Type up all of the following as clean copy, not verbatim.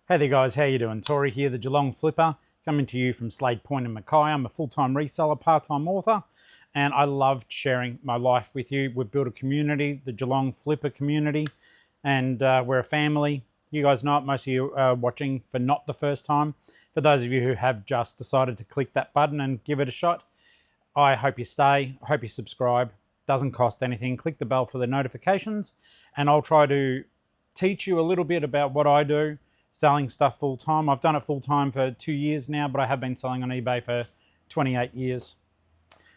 Hey there guys, how you doing? Tori here, the Geelong-Flipper, coming to you from Slade Point in Mackay. I'm a full-time reseller, part-time author, and I love sharing my life with you. We've built a community, the Geelong-Flipper community, and we're a family. You guys know it, most of you are watching for not the first time. For those of you who have just decided to click that button and give it a shot, I hope you stay, I hope you subscribe. Doesn't cost anything. Click the bell for the notifications, and I'll try to teach you a little bit about what I do, selling stuff full time. I've done it full time for 2 years now, but I have been selling on eBay for 28 years.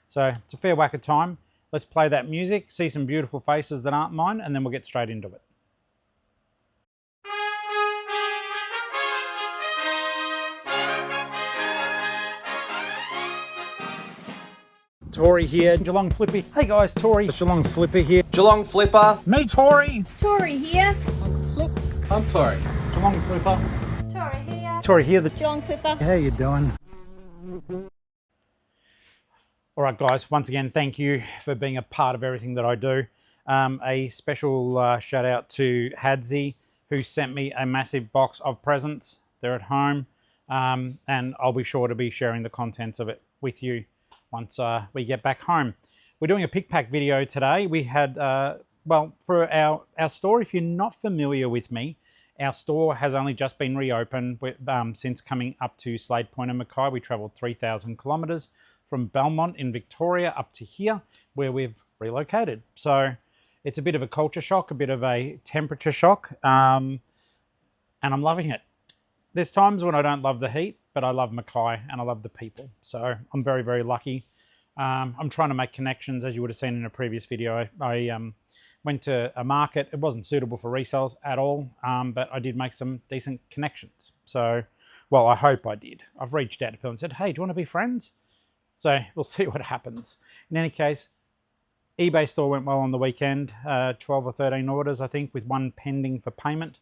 So it's a fair whack of time. Let's play that music, see some beautiful faces that aren't mine, and then we'll get straight into it. Tori here, Geelong-Flippy. Hey guys, Tori, Geelong-Flipper here. Geelong-Flipper. Me, Tori. Tori here. I'm Tori. Geelong-Flipper. Tori here. Tori here, the Geelong-Flipper. How you doing? All right, guys, once again, thank you for being a part of everything that I do. A special shout out to Hadsy, who sent me a massive box of presents. They're at home, and I'll be sure to be sharing the contents of it with you once we get back home. We're doing a pick pack video today. We had, well, for our store, if you're not familiar with me, our store has only just been reopened since coming up to Slade Point and Mackay. We travelled 3,000 kilometres from Belmont in Victoria up to here, where we've relocated. So it's a bit of a culture shock, a bit of a temperature shock, and I'm loving it. There's times when I don't love the heat, but I love Mackay and I love the people. So I'm very, very lucky. I'm trying to make connections, as you would have seen in a previous video. I went to a market. It wasn't suitable for resales at all, but I did make some decent connections. So, well, I hope I did. I've reached out to people and said, hey, do you want to be friends? So we'll see what happens. In any case, eBay store went well on the weekend. 12 or 13 orders, I think, with one pending for payment.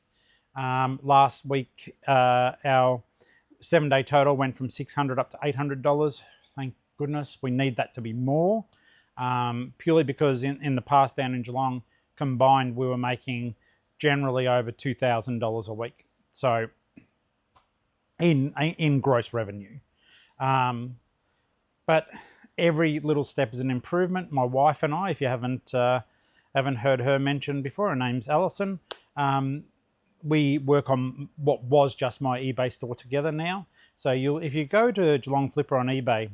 Last week, our 7-day total went from $600 up to $800. Thank goodness. We need that to be more, purely because in the past down in Geelong, combined, we were making generally over $2,000 a week. So in gross revenue. But every little step is an improvement. My wife and I, if you haven't heard her mentioned before, her name's Alison. We work on what was just my eBay store together now. So if you go to Geelong-Flipper on eBay,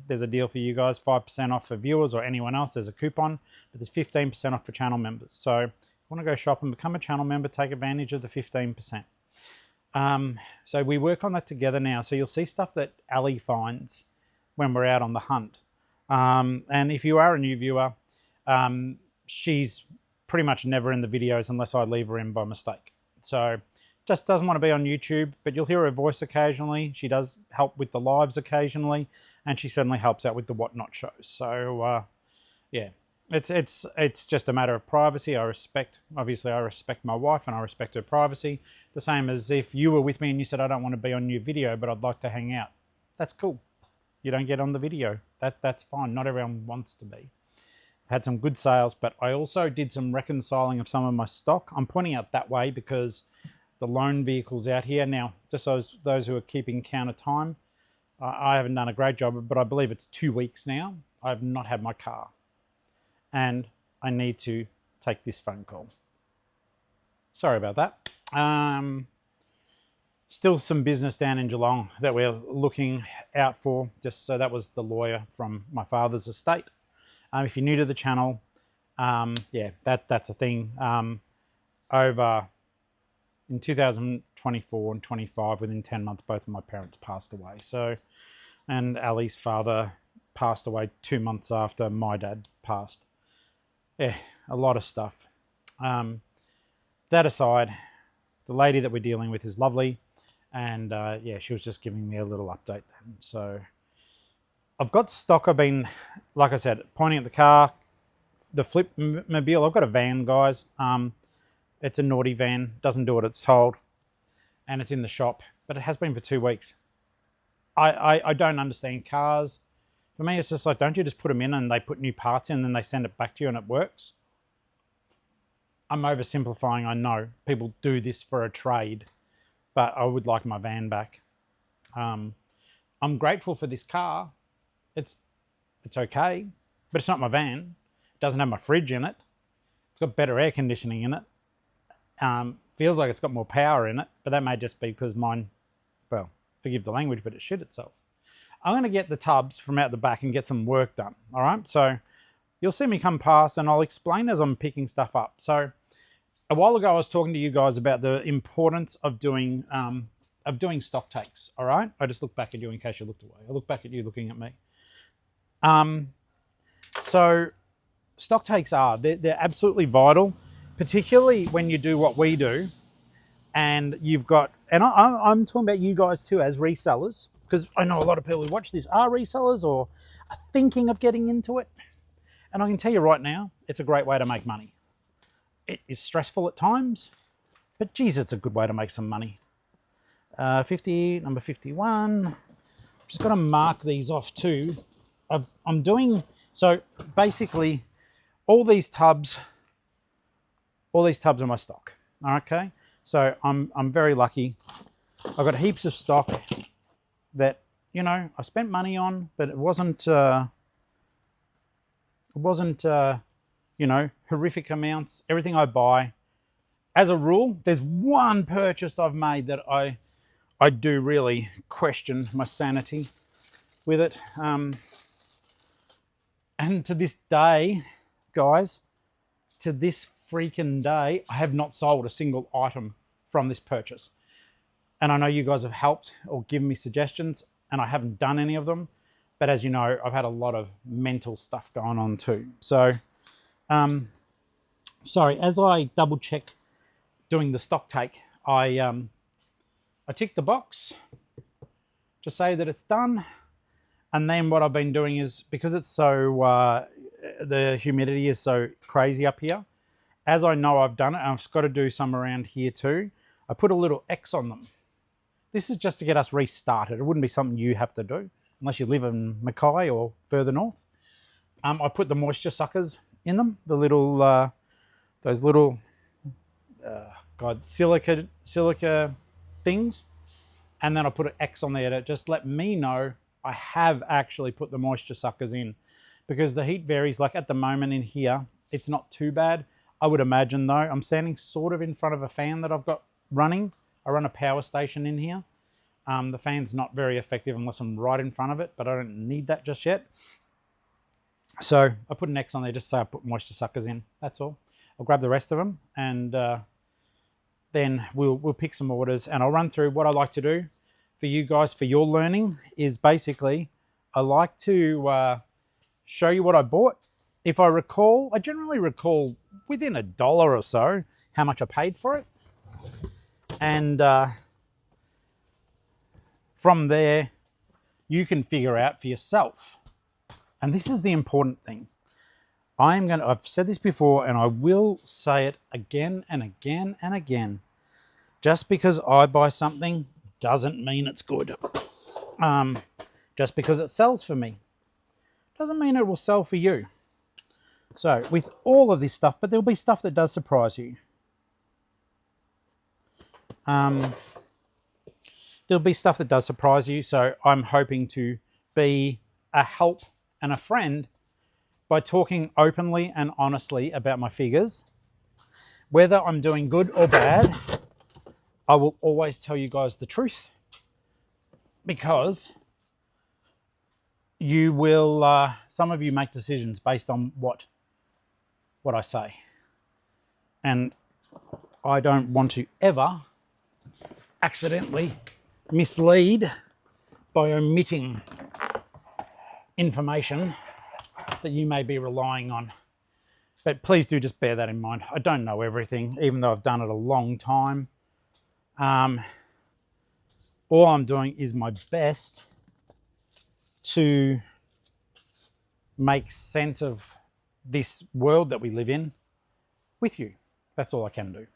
there's a deal for you guys, 5% off for viewers or anyone else. There's a coupon, but there's 15% off for channel members. So if you want to go shop and become a channel member, take advantage of the 15%. So we work on that together now. So you'll see stuff that Ali finds when we're out on the hunt. And if you are a new viewer, she's pretty much never in the videos unless I leave her in by mistake. So just doesn't want to be on YouTube, but you'll hear her voice occasionally. She does help with the lives occasionally, and she certainly helps out with the whatnot shows. So yeah, it's just a matter of privacy. Obviously I respect my wife and I respect her privacy. The same as if you were with me and you said, I don't want to be on your video, but I'd like to hang out. That's cool. You don't get on the video. That's fine. Not everyone wants to be. Had some good sales, but I also did some reconciling of some of my stock. I'm pointing out that way because the loan vehicle's out here. Now, just those who are keeping count of time, I haven't done a great job, but I believe it's 2 weeks now. I have not had my car. And I need to take this phone call. Sorry about that. Still some business down in Geelong that we're looking out for. Just so that was the lawyer from my father's estate. If you're new to the channel, yeah, that's a thing. Over in 2024 and 25, within 10 months, both of my parents passed away. So, and Ali's father passed away 2 months after my dad passed. Yeah, a lot of stuff. That aside, the lady that we're dealing with is lovely. And yeah, she was just giving me a little update then. So I've got stock. I've been, like I said, pointing at the car, the Flipmobile. I've got a van, guys. It's a naughty van, doesn't do what it's told, and it's in the shop, but it has been for 2 weeks. I don't understand cars. For me, it's just like, don't you just put them in and they put new parts in and then they send it back to you and it works? I'm oversimplifying, I know. People do this for a trade. but I would like my van back. I'm grateful for this car. It's okay, but it's not my van. It doesn't have my fridge in it. It's got better air conditioning in it. Feels like it's got more power in it, but that may just be because mine, well, forgive the language, but it shit itself. I'm going to get the tubs from out the back and get some work done, all right? So you'll see me come past and I'll explain as I'm picking stuff up. So a while ago I was talking to you guys about the importance of doing stock takes, all right? I just looked back at you in case you looked away. I look back at you looking at me. So stock takes they're absolutely vital, particularly when you do what we do and you've got, and I'm talking about you guys too as resellers, because I know a lot of people who watch this are resellers or are thinking of getting into it. And I can tell you right now, it's a great way to make money. It is stressful at times, but geez, it's a good way to make some money. 50, number 51. Just got to mark these off too. I'm doing, so basically all these tubs are my stock. Okay. So I'm very lucky. I've got heaps of stock that, you know, I spent money on, but it wasn't, you know, horrific amounts. Everything I buy, as a rule, there's one purchase I've made that I do really question my sanity with it. And to this day, guys, to this freaking day, I have not sold a single item from this purchase. And I know you guys have helped or given me suggestions, and I haven't done any of them. But as you know, I've had a lot of mental stuff going on too. So, sorry, as I double check doing the stock take, I tick the box to say that it's done. And then what I've been doing is, because it's so, the humidity is so crazy up here, as I know I've done it, and I've got to do some around here too, I put a little X on them. This is just to get us restarted. It wouldn't be something you have to do unless you live in Mackay or further north. I put the moisture suckers in them, the little, those little, silica things. And then I put an X on there to just let me know I have actually put the moisture suckers in, because the heat varies. Like at the moment in here, it's not too bad. I would imagine though, I'm standing sort of in front of a fan that I've got running. I run a power station in here. The fan's not very effective unless I'm right in front of it, but I don't need that just yet. So I put an X on there just to say I put moisture suckers in. That's all. I'll grab the rest of them and then we'll pick some orders, and I'll run through what I like to do for you guys for your learning. Is basically I like to show you what I bought. If I recall, I generally recall within $1 or so how much I paid for it. And from there, you can figure out for yourself. And this is the important thing. I've said this before, and I will say it again and again and again. Just because I buy something doesn't mean it's good. Just because it sells for me doesn't mean it will sell for you. So with all of this stuff, but there'll be stuff that does surprise you. There'll be stuff that does surprise you. So I'm hoping to be a help and a friend by talking openly and honestly about my figures. Whether I'm doing good or bad, I will always tell you guys the truth, because you will, some of you make decisions based on what I say. And I don't want to ever accidentally mislead by omitting information that you may be relying on. But please do just bear that in mind. I don't know everything, even though I've done it a long time. All I'm doing is my best to make sense of this world that we live in with you. That's all I can do.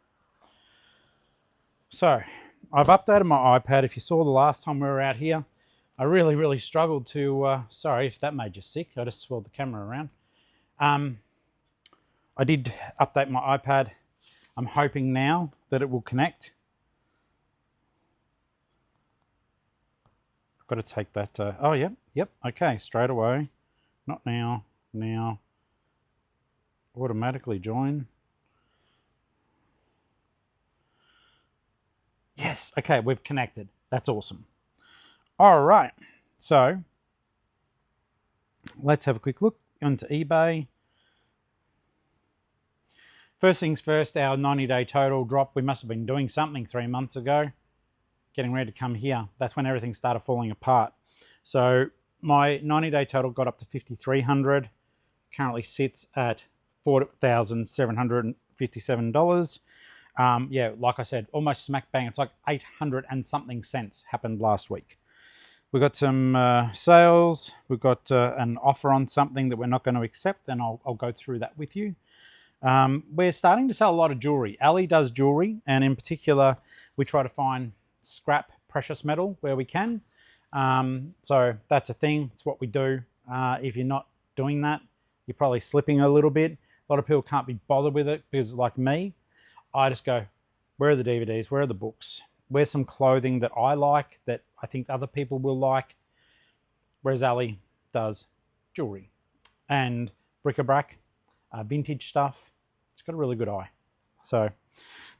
So I've updated my iPad. If you saw the last time we were out here, I really, really struggled to, sorry if that made you sick. I just swirled the camera around. I did update my iPad. I'm hoping now that it will connect. Got to take that. Oh, yep. Okay, straight away. Not now. Now. Automatically join. Yes. Okay, we've connected. That's awesome. All right. So let's have a quick look onto eBay. First things first, our 90-day total drop. We must have been doing something 3 months ago. Getting ready to come here. That's when everything started falling apart. So my 90-day total got up to $5,300. Currently sits at $4,757. Yeah, like I said, almost smack bang. It's like 800 and something cents happened last week. We've got some sales. We've got an offer on something that we're not going to accept, and I'll go through that with you. We're starting to sell a lot of jewelry. Ali does jewelry, and in particular, we try to find scrap precious metal where we can. So that's a thing. It's what we do. If you're not doing that, you're probably slipping a little bit. A lot of people can't be bothered with it because, like me, I just go, where are the DVDs? Where are the books? Where's some clothing that I like that I think other people will like? Whereas Ali does jewelry and bric-a-brac, vintage stuff. It's got a really good eye. So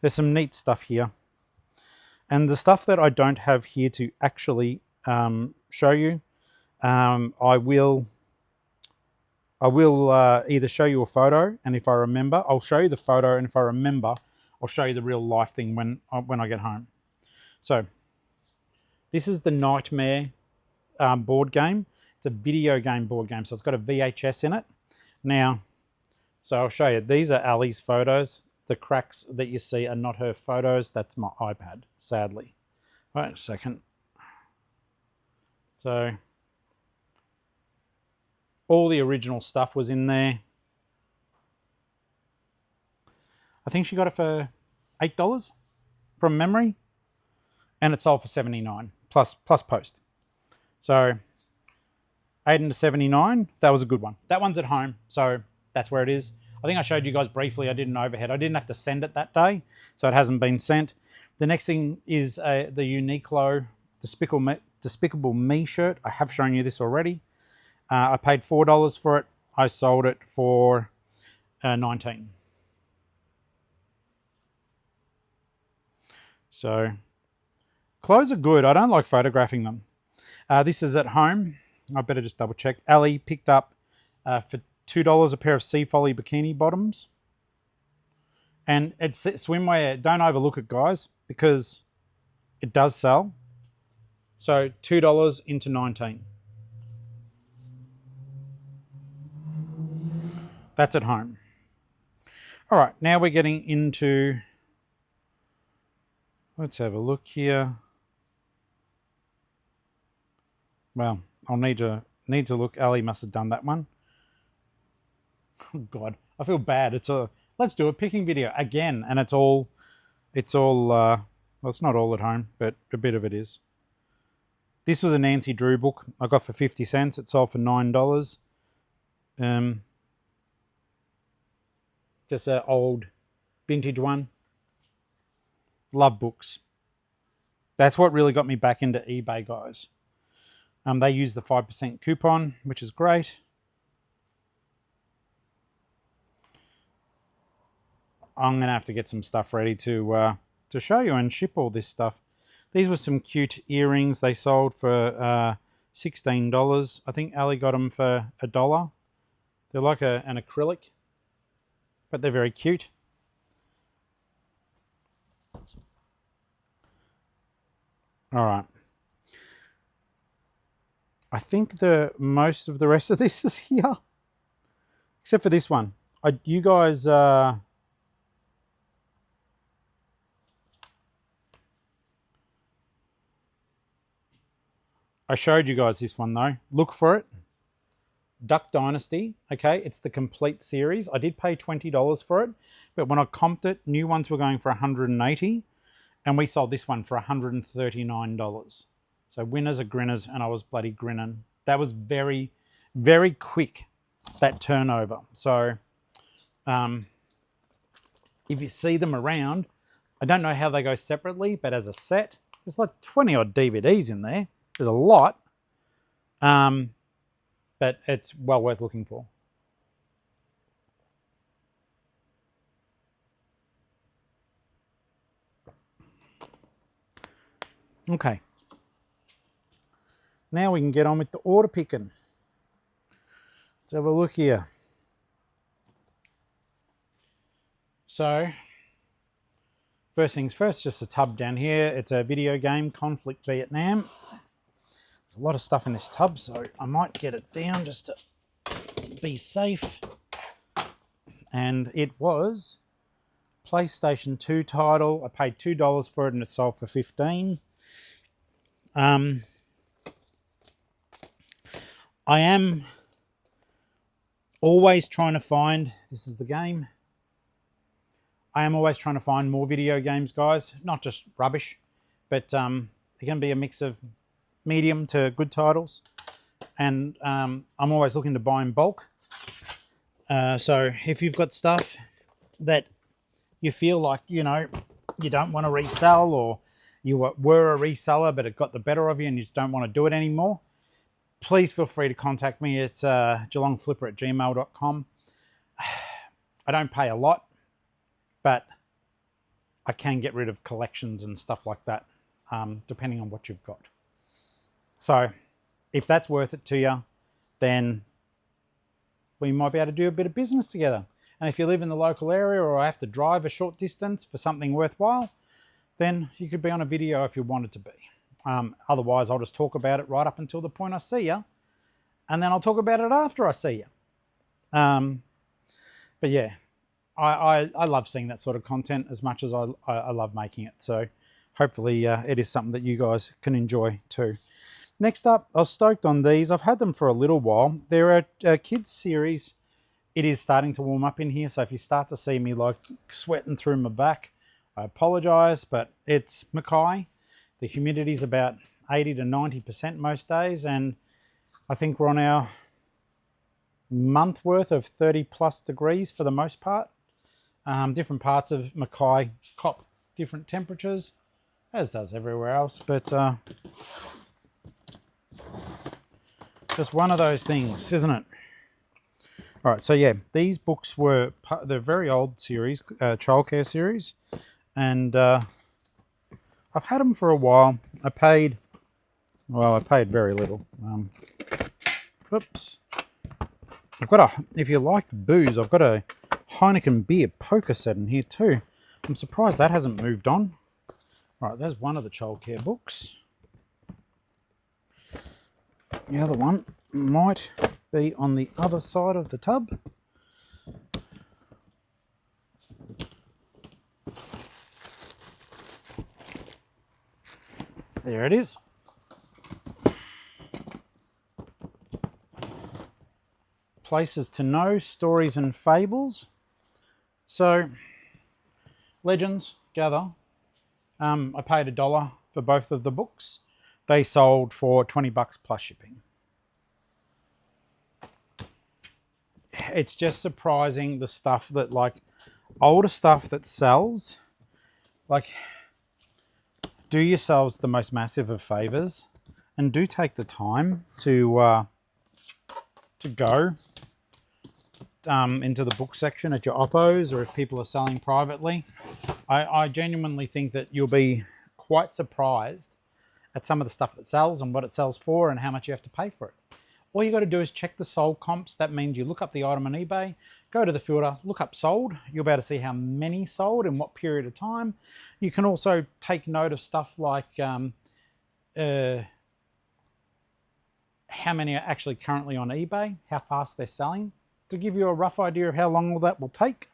there's some neat stuff here. And the stuff that I don't have here to actually show you, I will either show you a photo, and if I remember, I'll show you the photo, and if I remember, I'll show you the real life thing when I get home. So this is the Nightmare board game. It's a video game board game, so it's got a VHS in it. Now, so I'll show you. These are Ali's photos. The cracks that you see are not her photos. That's my iPad, sadly. Wait a second. So all the original stuff was in there. I think she got it for $8 from memory, and it sold for $79 plus post. So 8 into 79, that was a good one. That one's at home, so that's where it is. I think I showed you guys briefly. I did an overhead. I didn't have to send it that day, so it hasn't been sent. The next thing is the Uniqlo Despicable Me shirt. I have shown you this already. I paid $4 for it. I sold it for $19. So clothes are good. I don't like photographing them. This is at home. I better just double check. Ali picked up for $2 a pair of Sea Folly bikini bottoms. And it's swimwear. Don't overlook it, guys, because it does sell. So $2 into 19. That's at home. All right, now we're getting into, let's have a look here. Well, I'll need to look. Ali must have done that one. Oh God, I feel bad. Let's do a picking video again, and it's all well, it's not all at home, but a bit of it is. This was a Nancy Drew book I got for 50 cents. It sold for $9. Just an old vintage one. Love books. That's what really got me back into eBay, guys. They use the 5% coupon, which is great. I'm going to have to get some stuff ready to show you and ship all this stuff. These were some cute earrings. They sold for $16. I think Ali got them for $1. They're like an acrylic, but they're very cute. All right. I think most of the rest of this is here, except for this one. You guys, I showed you guys this one though. Look for it. Duck Dynasty. Okay, it's the complete series. I did pay $20 for it, but when I comped it, new ones were going for $180, and we sold this one for $139. So winners are grinners, and I was bloody grinning. That was very, very quick, that turnover. So if you see them around, I don't know how they go separately, but as a set, there's like 20 odd DVDs in there. There's a lot, but it's well worth looking for. Okay. Now we can get on with the order picking. Let's have a look here. So, first things first, just a tub down here. It's a video game, Conflict Vietnam. There's a lot of stuff in this tub, so I might get it down just to be safe. And it was PlayStation 2 title. I paid $2 for it and it sold for $15. I am always trying to find, this is the game, I am always trying to find more video games, guys. Not just rubbish, but it can be a mix of medium to good titles. And I'm always looking to buy in bulk. So if you've got stuff that you feel like, you know, you don't want to resell, or you were a reseller but it got the better of you and you just don't want to do it anymore, please feel free to contact me. It's Geelong-Flipper@gmail.com. I don't pay a lot, but I can get rid of collections and stuff like that, depending on what you've got. So if that's worth it to you, then we might be able to do a bit of business together. And if you live in the local area, or I have to drive a short distance for something worthwhile, then you could be on a video if you wanted to be. Otherwise, I'll just talk about it right up until the point I see you, and then I'll talk about it after I see you. But yeah, I love seeing that sort of content as much as I love making it. So hopefully it is something that you guys can enjoy too. Next up, I was stoked on these. I've had them for a little while. They're a kids series. It is starting to warm up in here, so if you start to see me like sweating through my back, I apologize, but it's Mackay. The humidity's about 80 to 90% most days, and I think we're on our month worth of 30 plus degrees for the most part. Different parts of Mackay cop different temperatures, as does everywhere else, but just one of those things, isn't it? All right, so yeah, these books were they're very old series, childcare series, and I've had them for a while. I paid very little. Oops. I've got if you like booze, I've got a Heineken beer poker set in here too. I'm surprised that hasn't moved on. All right, there's one of the childcare books. The other one might be on the other side of the tub. There it is. Places to Know, Stories and Fables. So, Legends, Gather. I paid $1 for both of the books. They sold for $20 plus shipping. It's just surprising the stuff that, like, older stuff that sells. Like, do yourselves the most massive of favors and do take the time to go into the book section at your Oppos, or if people are selling privately. I genuinely think that you'll be quite surprised at some of the stuff that sells and what it sells for and how much you have to pay for it. All you got to do is check the sold comps. That means you look up the item on eBay, go to the filter, look up sold. You'll be able to see how many sold in what period of time. You can also take note of stuff like how many are actually currently on eBay, how fast they're selling, to give you a rough idea of how long all that will take.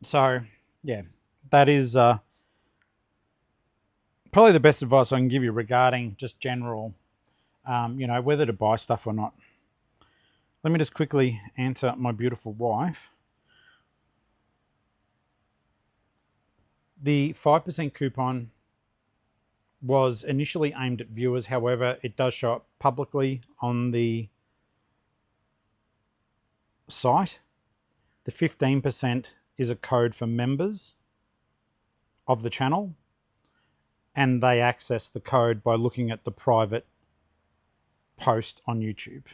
So, yeah, that is probably the best advice I can give you regarding just general, you know, whether to buy stuff or not. Let me just quickly answer my beautiful wife. The 5% coupon was initially aimed at viewers. However, it does show up publicly on the site. The 15% is a code for members. of the channel, and they access the code by looking at the private post on YouTube.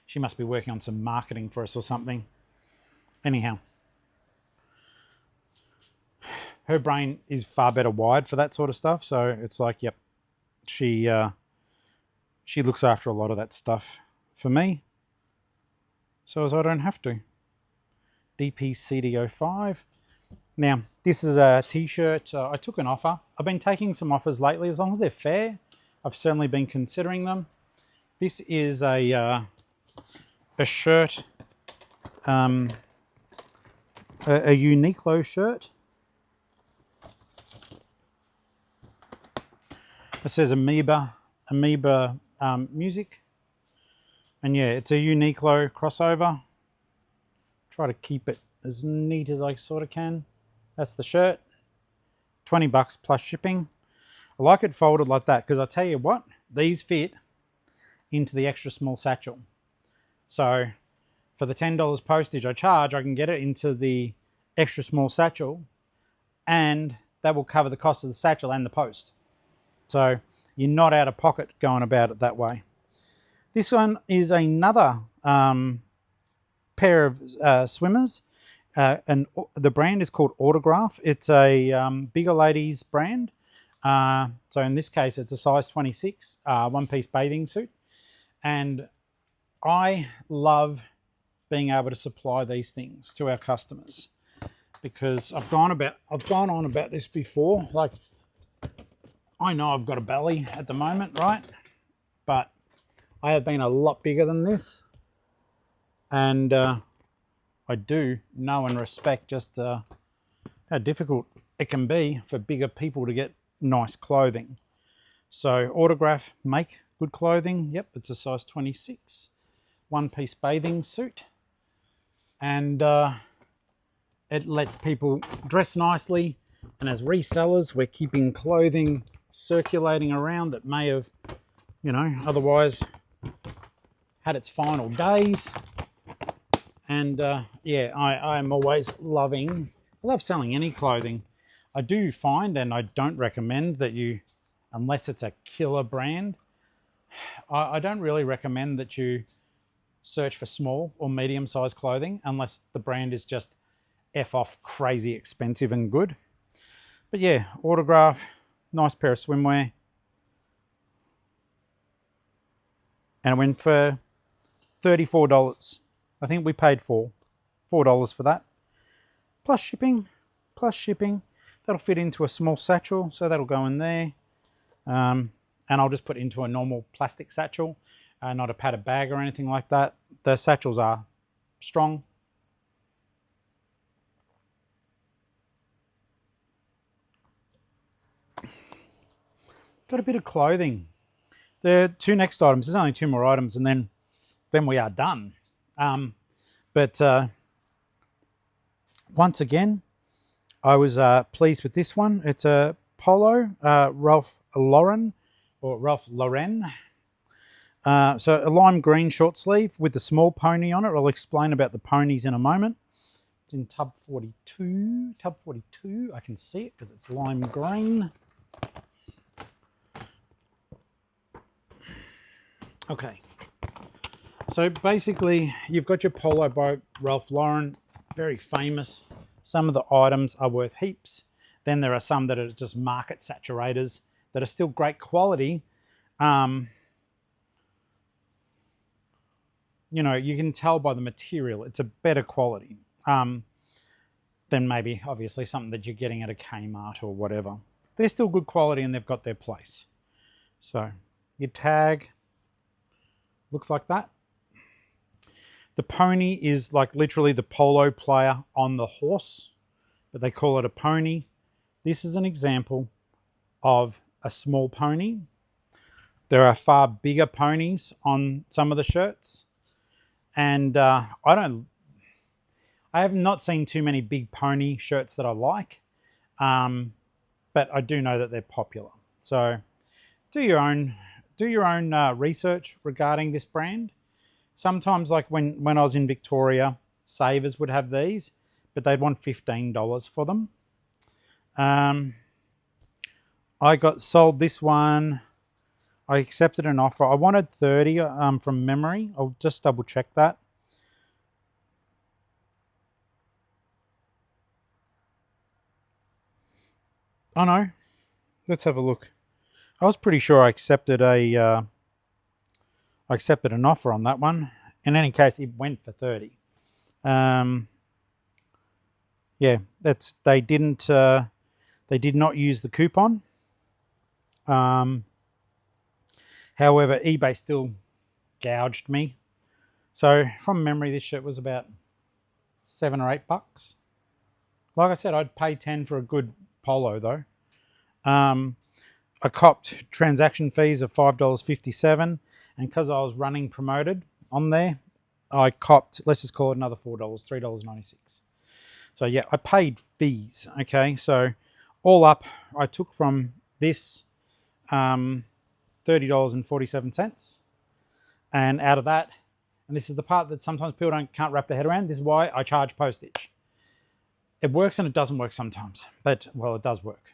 She must be working on some marketing for us or something. Anyhow, her brain is far better wired for that sort of stuff. So it's like, yep, she looks after a lot of that stuff for me, so as I don't have to. DPCDO5. Now, this is a t-shirt. I took an offer. I've been taking some offers lately. As long as they're fair, I've certainly been considering them. This is a shirt, a Uniqlo shirt. It says Amoeba Music. And yeah, it's a Uniqlo crossover. Try to keep it as neat as I sort of can. That's the shirt. 20 bucks plus shipping. I like it folded like that because I tell you what, these fit into the extra small satchel. So for the $10 postage I charge, I can get it into the extra small satchel, and that will cover the cost of the satchel and the post. So you're not out of pocket going about it that way. This one is another pair of swimmers, and the brand is called Autograph. It's a bigger ladies brand. So in this case, it's a size 26 one-piece bathing suit. And I love being able to supply these things to our customers because I've gone on about this before. Like, I know I've got a belly at the moment, right? But I have been a lot bigger than this. And I do know and respect just how difficult it can be for bigger people to get nice clothing. So Autograph make good clothing. Yep, it's a size 26 one-piece bathing suit, and it lets people dress nicely. And as resellers, we're keeping clothing circulating around that may have, you know, otherwise had its final days. And yeah, I'm always I love selling any clothing. I do find, and I don't recommend that you, unless it's a killer brand, I don't really recommend that you search for small or medium-sized clothing unless the brand is just F off crazy expensive and good. But yeah, Autograph, nice pair of swimwear. And it went for $34. I think we paid $4 for that. Plus shipping. That'll fit into a small satchel, so that'll go in there. And I'll just put it into a normal plastic satchel, not a padded bag or anything like that. The satchels are strong. Got a bit of clothing. The two next items, there's only two more items, and then we are done. But once again, I was pleased with this one. It's a polo, Ralph Lauren. So a lime green short sleeve with the small pony on it. I'll explain about the ponies in a moment. It's in tub 42. Tub 42, I can see it because it's lime green. Okay. So basically, you've got your polo by Ralph Lauren, very famous. Some of the items are worth heaps. Then there are some that are just market saturators that are still great quality. You know, you can tell by the material, it's a better quality than maybe, obviously, something that you're getting at a Kmart or whatever. They're still good quality and they've got their place. So your tag looks like that. The pony is like literally the polo player on the horse, but they call it a pony. This is an example of a small pony. There are far bigger ponies on some of the shirts. And I have not seen too many big pony shirts that I like, but I do know that they're popular. So do your own research regarding this brand. Sometimes, like when I was in Victoria, Savers would have these, but they'd want $15 for them. I got sold this one. I accepted an offer. I wanted 30 from memory. I'll just double check that. Oh no, let's have a look. I was pretty sure I accepted an offer on that one. In any case, it went for 30. Yeah, they did not use the coupon. However, eBay still gouged me. So from memory, this shirt was about $7 or $8. Like I said, I'd pay 10 for a good polo though. I copped transaction fees of $5.57, and because I was running promoted on there, I copped, let's just call it another $4, $3.96. So yeah, I paid fees. Okay, so all up, I took from this $30.47, and out of that, and this is the part that sometimes people can't wrap their head around. This is why I charge postage. It works and it doesn't work sometimes, but well, it does work.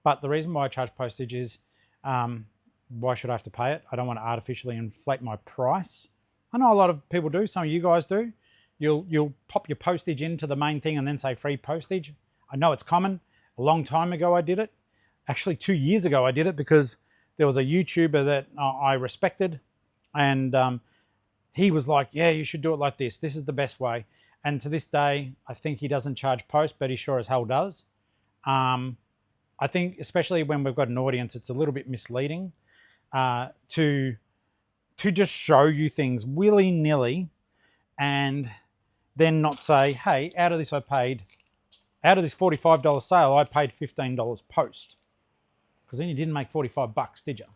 But the reason why I charge postage is, why should I have to pay it? I don't want to artificially inflate my price. I know a lot of people do. Some of you guys do. You'll pop your postage into the main thing and then say free postage. I know it's common. A long time ago I did it. Actually 2 years ago I did it because there was a YouTuber that I respected, and he was like, yeah, you should do it like this. This is the best way. And to this day, I think he doesn't charge post, but he sure as hell does. I think especially when we've got an audience, it's a little bit misleading to just show you things willy-nilly and then not say, hey, out of this $45 sale, I paid $15 post. Because then you didn't make 45 bucks, did you?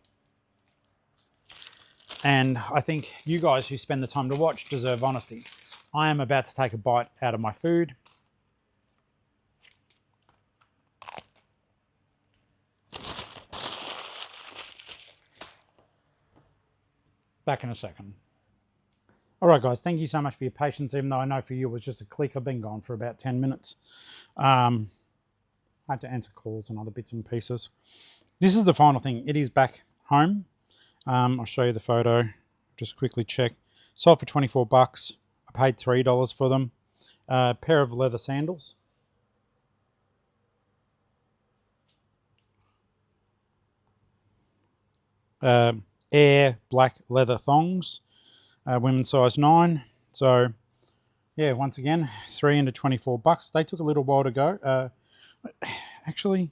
And I think you guys who spend the time to watch deserve honesty. I am about to take a bite out of my food. Back in a second. All right, guys, thank you so much for your patience, even though I know for you it was just a click. I've been gone for about 10 minutes. I had to answer calls and other bits and pieces. This is the final thing. It is back home. I'll show you the photo. Just quickly check. Sold for 24 bucks. I paid $3 for them. A pair of leather sandals. Air black leather thongs. Women's size 9. So, yeah, once again, 3 into 24 bucks. They took a little while to go. Actually,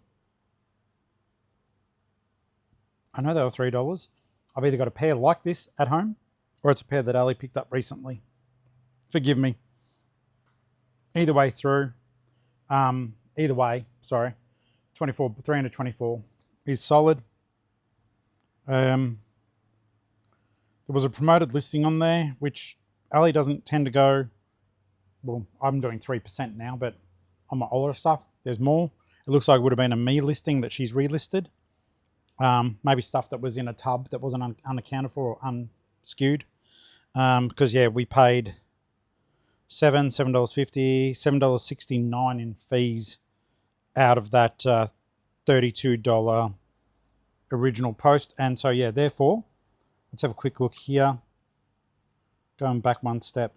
I know they were $3. I've either got a pair like this at home, or it's a pair that Ali picked up recently. Forgive me. Either way through, 3 into 24 is solid. There was a promoted listing on there, which Ali doesn't tend to go, well, I'm doing 3% now, but on my older stuff, there's more. It looks like it would have been a me listing that she's relisted. Maybe stuff that was in a tub that wasn't unaccounted for or unskewed. Because, yeah, we paid $7.50, $7.69 in fees out of that $32 original post. And so, yeah, therefore, let's have a quick look here. Going back one step.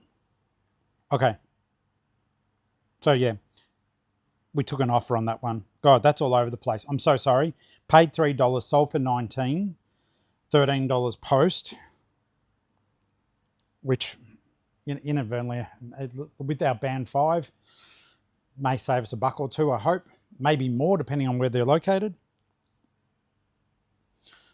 Okay. So, yeah, we took an offer on that one. God, that's all over the place. I'm so sorry. Paid $3, sold for $19, $13 post, which inadvertently, with our band 5, may save us $1 or $2, I hope. Maybe more, depending on where they're located.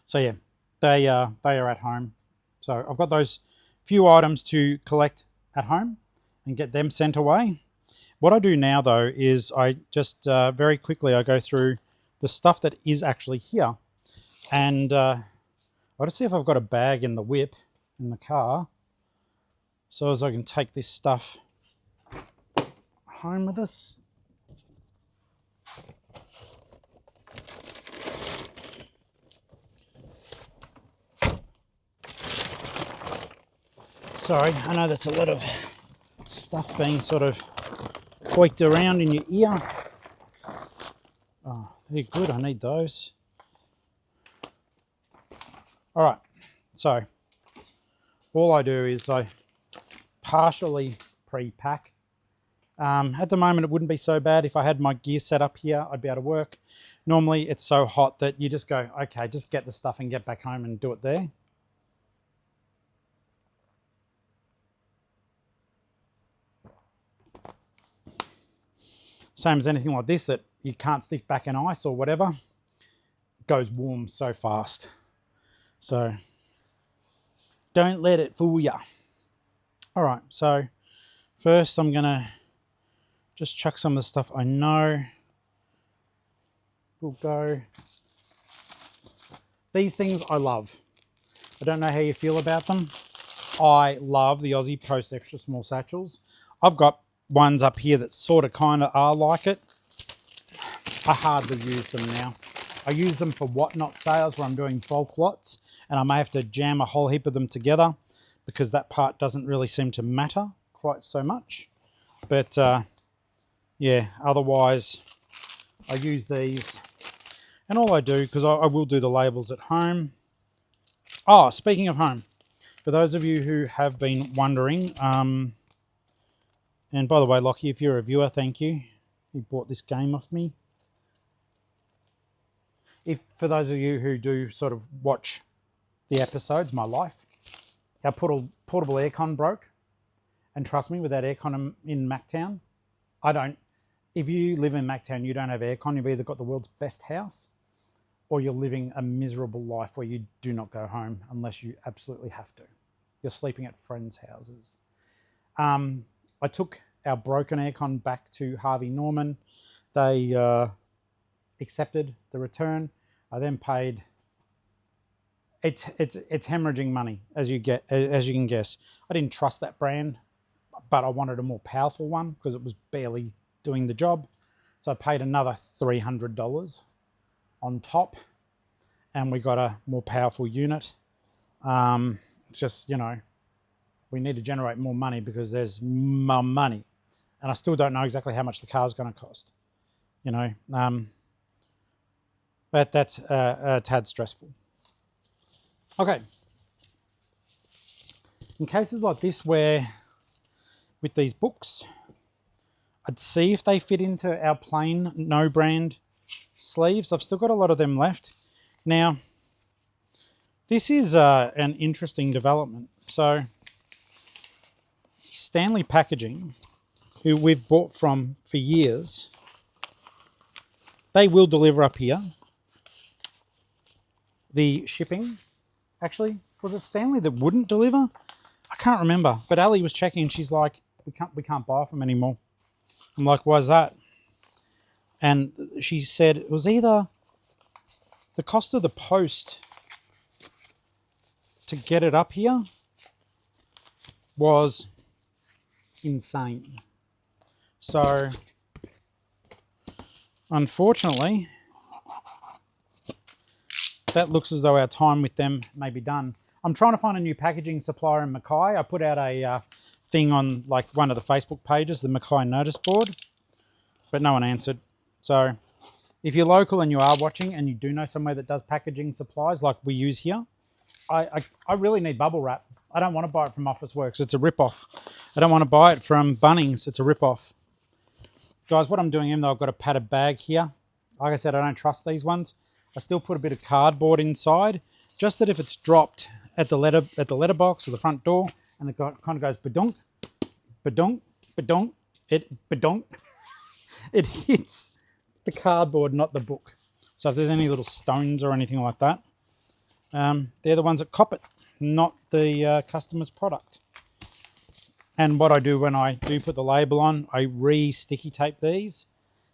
So, yeah, they are at home. So I've got those few items to collect at home and get them sent away. What I do now, though, is I just very quickly I go through the stuff that is actually here. And I'll just see if I've got a bag in the whip in the car so as I can take this stuff home with us. Sorry, I know that's a lot of stuff being sort of tweaked around in your ear. Oh, they're good. I need those. All right. So all I do is I partially pre-pack. At the moment, it wouldn't be so bad. If I had my gear set up here, I'd be able to work. Normally, it's so hot that you just go, okay, just get the stuff and get back home and do it there. Same as anything like this that you can't stick back in ice or whatever. It goes warm so fast. So don't let it fool you. All right, so first I'm going to just chuck some of the stuff I know will go. These things I love. I don't know how you feel about them. I love the Aussie Post Extra Small Satchels. I've got ones up here that sort of kind of are like it. I hardly use them now. I use them for whatnot sales where I'm doing bulk lots, and I may have to jam a whole heap of them together because that part doesn't really seem to matter quite so much. But yeah, otherwise I use these. And all I do, because I will do the labels at home. Oh, speaking of home, for those of you who have been wondering, and by the way, Lockie, if you're a viewer, thank you. You bought this game off me. For those of you who do sort of watch the episodes, my life, our portable aircon broke. And trust me, with that aircon in Mactown, if you live in Mactown, you don't have aircon, you've either got the world's best house or you're living a miserable life where you do not go home unless you absolutely have to. You're sleeping at friends' houses. I took our broken aircon back to Harvey Norman. They accepted the return. I then paid. It's hemorrhaging money, as you can guess. I didn't trust that brand, but I wanted a more powerful one because it was barely doing the job. So I paid another $300 on top, and we got a more powerful unit. It's just, we need to generate more money because there's more money, and I still don't know exactly how much the car's going to cost. But that's a tad stressful. Okay. In cases like this where, with these books, I'd see if they fit into our plain no brand sleeves. I've still got a lot of them left. Now, this is an interesting development. So, Stanley Packaging, who we've bought from for years, they will deliver up here. The shipping, actually, was it Stanley that wouldn't deliver? I can't remember, but Ali was checking and she's like, we can't buy from anymore. I'm like, why's that? And she said it was either the cost of the post to get it up here was insane. So, unfortunately, that looks as though our time with them may be done. I'm trying to find a new packaging supplier in Mackay. I put out a thing on like one of the Facebook pages, the Mackay notice board, but no one answered. So if you're local and you are watching and you do know somewhere that does packaging supplies like we use here, I really need bubble wrap. I don't want to buy it from Officeworks. It's a rip-off. I don't want to buy it from Bunnings. It's a rip-off. Guys, what I'm doing, even though I've got a padded bag here, like I said, I don't trust these ones. I still put a bit of cardboard inside, just that if it's dropped at the letterbox or the front door, and it kind of goes badonk, badonk, badonk, badonk, it hits the cardboard, not the book. So if there's any little stones or anything like that, they're the ones that cop it, not the customer's product. And what I do when I do put the label on, I re-sticky tape these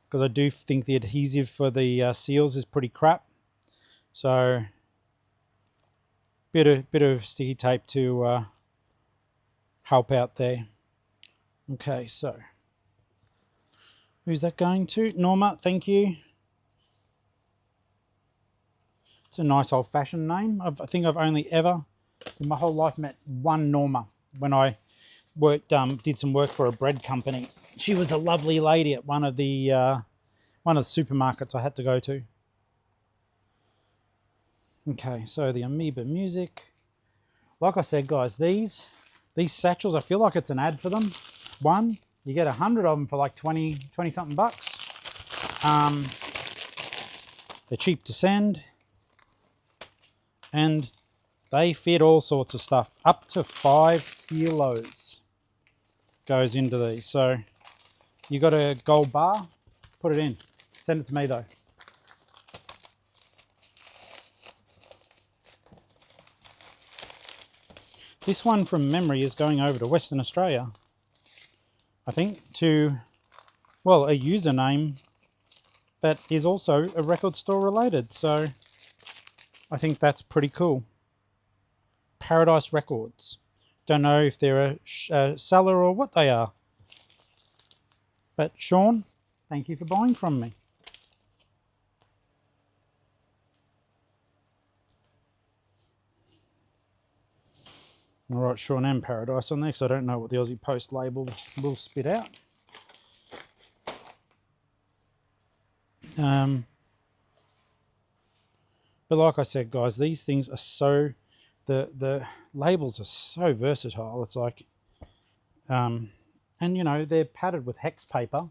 because I do think the adhesive for the seals is pretty crap. So bit of sticky tape to help out there. Okay, so who's that going to? Norma, thank you. It's a nice old-fashioned name. I think I've only ever in my whole life met one Norma when I did some work for a bread company. She was a lovely lady at one of the supermarkets I had to go to. Okay, so the Amoeba music. Like I said, guys, these satchels, I feel like it's an ad for them. One, you get 100 of them for like 20 something bucks. They're cheap to send, and they fit all sorts of stuff. Up to 5 kilos goes into these. So you got a gold bar, put it in. Send it to me though. This one from memory is going over to Western Australia, I think, to, well, a username that is also a record store related. So I think that's pretty cool. Paradise Records. Don't know if they're a seller or what they are. But Sean, thank you for buying from me. I'll write Sean and Paradise on there because I don't know what the Aussie Post label will spit out. But like I said, guys, these things are so, the labels are so versatile. It's like, and you know, they're padded with hex paper.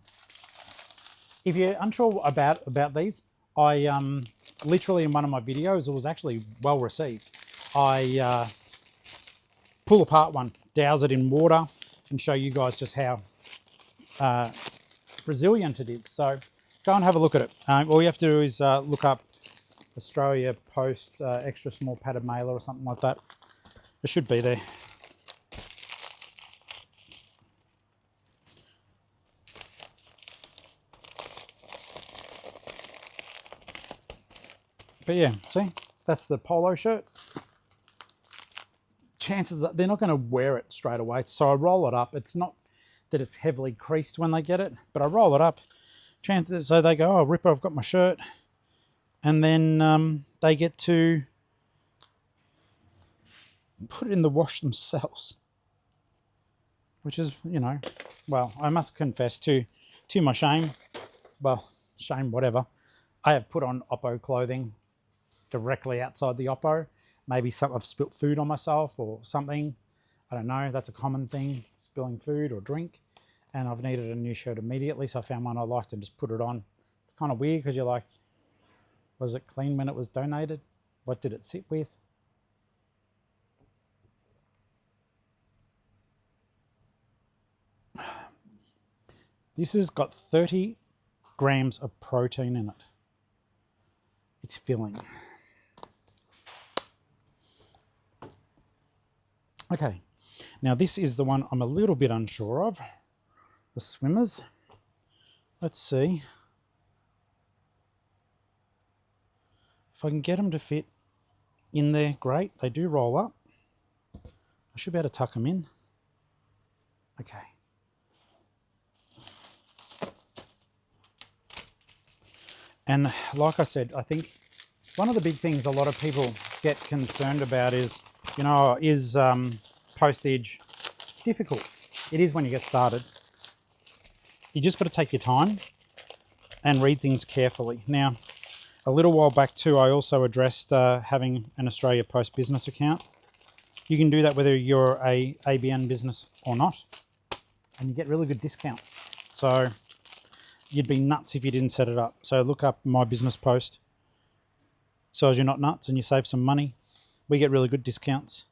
If you're unsure about these, I literally in one of my videos, it was actually well received. I pull apart one, douse it in water, and show you guys just how resilient it is. So go and have a look at it. All you have to do is look up Australia Post extra small padded mailer or something like that. It should be there. But yeah, see, that's the polo shirt. Chances are they're not going to wear it straight away, so I roll it up. It's not that it's heavily creased when they get it, but I roll it up. Chances so they go, oh, Ripper, I've got my shirt, and then they get to put it in the wash themselves, which is, you know, well, I must confess to my shame, well, shame, whatever, I have put on Oppo clothing directly outside the Oppo. Maybe I've spilt food on myself or something. I don't know. That's a common thing, spilling food or drink. And I've needed a new shirt immediately, so I found one I liked and just put it on. It's kind of weird because you're like, was it clean when it was donated? What did it sit with? This has got 30 grams of protein in it. It's filling. Okay, now this is the one I'm a little bit unsure of. The swimmers. Let's see if I can get them to fit in there. Great, they do roll up. I should be able to tuck them in. Okay. And like I said, I think one of the big things a lot of people get concerned about is, you know, is postage difficult? It is when you get started. You just got to take your time and read things carefully. Now, a little while back too, I also addressed having an Australia Post business account. You can do that whether you're a ABN business or not, and you get really good discounts. So you'd be nuts if you didn't set it up. So look up My Business Post. So as you're not nuts and you save some money, we get really good discounts.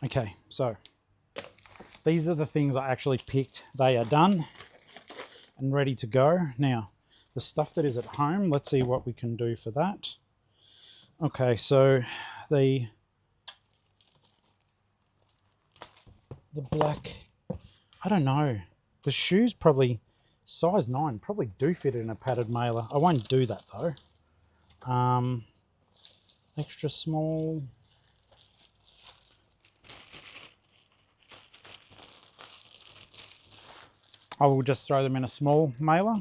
Okay, so these are the things I actually picked. They are done and ready to go. Now, the stuff that is at home, let's see what we can do for that. Okay, so the black, I don't know. The shoes probably, size 9, probably do fit in a padded mailer. I won't do that though. Extra small. I will just throw them in a small mailer.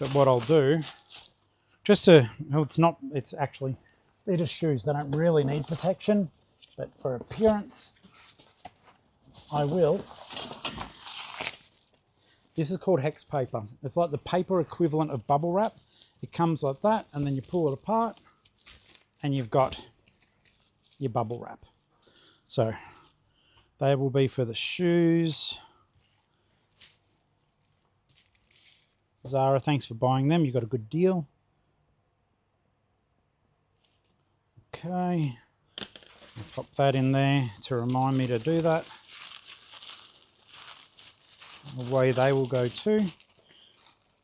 But what I'll do, just to, well, it's actually, they're just shoes. They don't really need protection, but for appearance, I will. This is called hex paper. It's like the paper equivalent of bubble wrap. It comes like that, and then you pull it apart, and you've got your bubble wrap. So they will be for the shoes. Zara, thanks for buying them. You got a good deal. Okay. I'll pop that in there to remind me to do that. Away they will go too.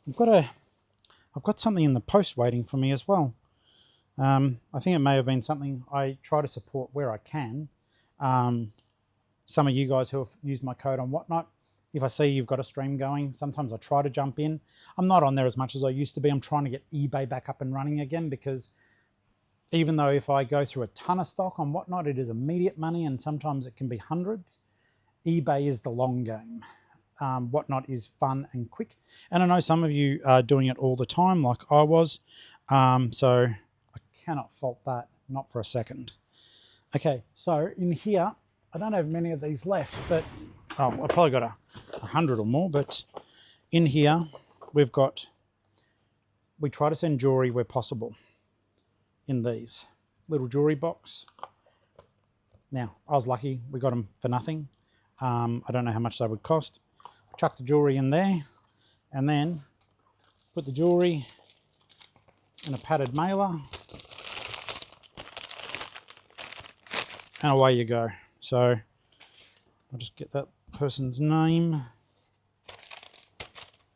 I've got something in the post waiting for me as well. I think it may have been something I try to support where I can. Some of you guys who have used my code on Whatnot, if I see you've got a stream going, sometimes I try to jump in. I'm not on there as much as I used to be. I'm trying to get eBay back up and running again, because even though if I go through a ton of stock on Whatnot, it is immediate money and sometimes it can be hundreds. eBay is the long game. Whatnot is fun and quick. And I know some of you are doing it all the time like I was. So I cannot fault that, not for a second. Okay, so in here, I don't have many of these left, but I've probably got 100 or more, but in here we try to send jewelry where possible in these little jewelry box. Now, I was lucky, we got them for nothing. I don't know how much they would cost. Chuck the jewelry in there and then put the jewelry in a padded mailer and away you go. So I'll just get that person's name.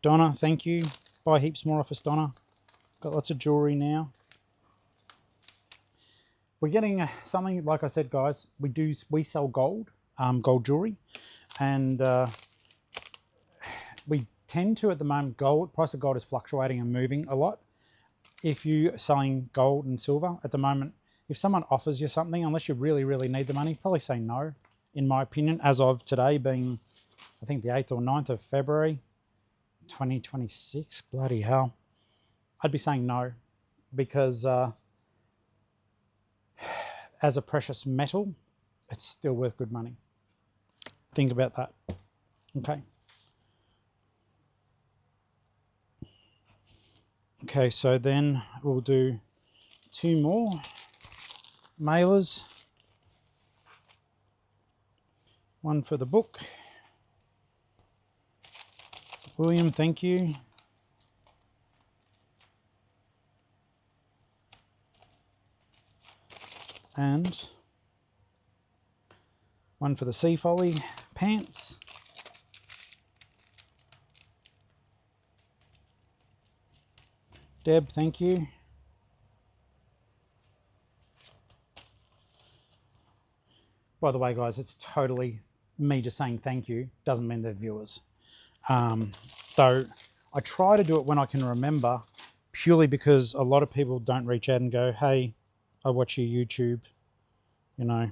Donna, thank you. Buy heaps more off us, Donna. Got lots of jewelry now. We're getting something, like I said, guys, we sell gold, gold jewelry, and we tend to, at the moment, price of gold is fluctuating and moving a lot. If you're selling gold and silver at the moment, if someone offers you something, unless you really, really need the money, probably say no, in my opinion, as of today being, I think, the 8th or 9th of February, 2026, bloody hell. I'd be saying no, because as a precious metal, it's still worth good money. Think about that. Okay. Okay, so then we'll do 2 more mailers. One for the book. William, thank you. And one for the Sea Folly pants. Deb, thank you. By the way, guys, it's totally me just saying thank you. Doesn't mean they're viewers. Though I try to do it when I can remember, purely because a lot of people don't reach out and go, hey, I watch your YouTube, you know.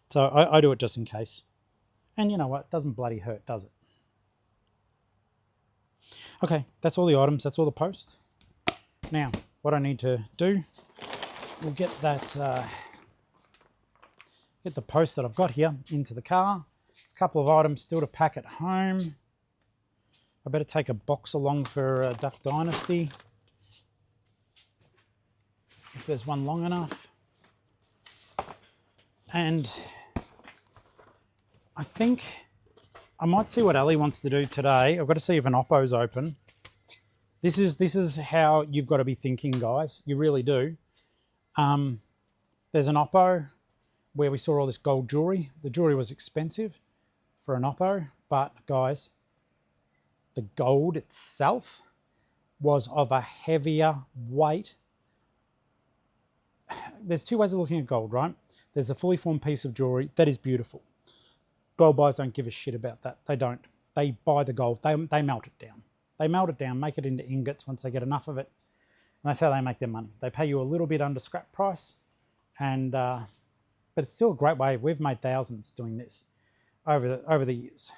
So I do it just in case. And you know what? It doesn't bloody hurt, does it? Okay, that's all the items. That's all the post. Now, what I need to do, we'll get that, get the post that I've got here into the car. There's a couple of items still to pack at home. I better take a box along for Duck Dynasty, if there's one long enough. And I think I might see what Ali wants to do today. I've got to see if an Oppo's open. This is how you've got to be thinking, guys. You really do. There's an Oppo where we saw all this gold jewelry. The jewelry was expensive for an Oppo, but guys, the gold itself was of a heavier weight. There's 2 ways of looking at gold, right? There's a fully formed piece of jewelry that is beautiful. Gold buyers don't give a shit about that. They don't. They buy the gold. They melt it down. They melt it down, make it into ingots once they get enough of it. And that's how they make their money. They pay you a little bit under scrap price, and but it's still a great way. We've made thousands doing this over the years.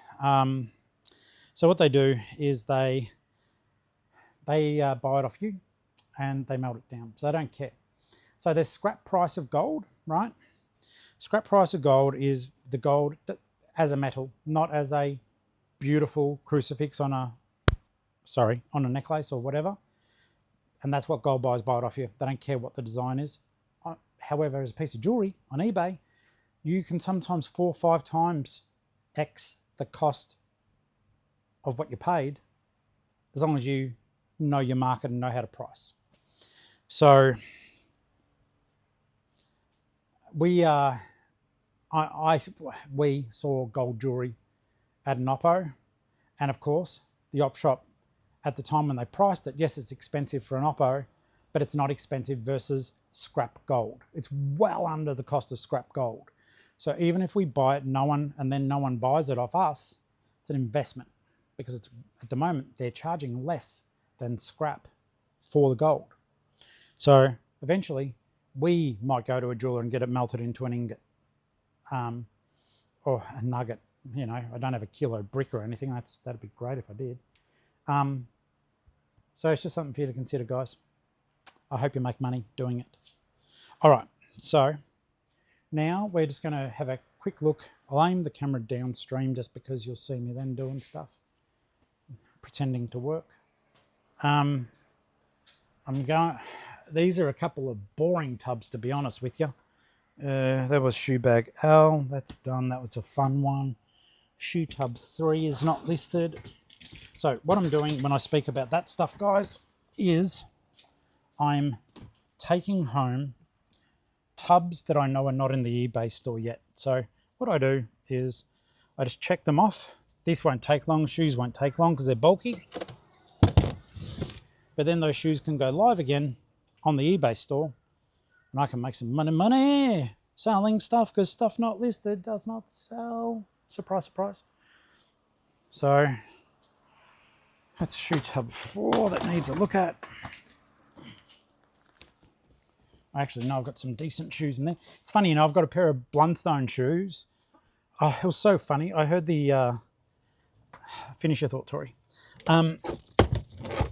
So what they do is they buy it off you and they melt it down. So they don't care. So there's scrap price of gold, right? Scrap price of gold is the gold as a metal, not as a beautiful crucifix on a necklace or whatever. And that's what gold buyers buy it off you. They don't care what the design is. However, as a piece of jewelry on eBay, you can sometimes 4 or 5 times X the cost of what you paid, as long as you know your market and know how to price. So we saw gold jewelry at an Oppo, and of course the op shop at the time when they priced it, yes, it's expensive for an Oppo, but it's not expensive versus scrap gold. It's well under the cost of scrap gold. So even if we buy it, no one buys it off us, it's an investment, because it's, at the moment they're charging less than scrap for the gold. So eventually we might go to a jeweler and get it melted into an ingot, or a nugget. You know, I don't have a kilo brick or anything. That'd be great if I did. So it's just something for you to consider, guys. I hope you make money doing it. All right, so now we're just going to have a quick look. I'll aim the camera downstream just because you'll see me then doing stuff, pretending to work. These are a couple of boring tubs, to be honest with you. That was shoe bag L, that's done. That was a fun one. Shoe tub 3 is not listed. So what I'm doing when I speak about that stuff, guys, is I'm taking home tubs that I know are not in the eBay store yet. So what I do is I just check them off. This won't take long. Shoes won't take long because they're bulky. But then those shoes can go live again on the eBay store, and I can make some money selling stuff, because stuff not listed does not sell. Surprise, surprise. So that's shoe tub 4 that needs a look at. Actually, no, I've got some decent shoes in there. It's funny, you know, I've got a pair of Blundstone shoes. Oh, it was so funny. I heard the... finish your thought, Tori. I've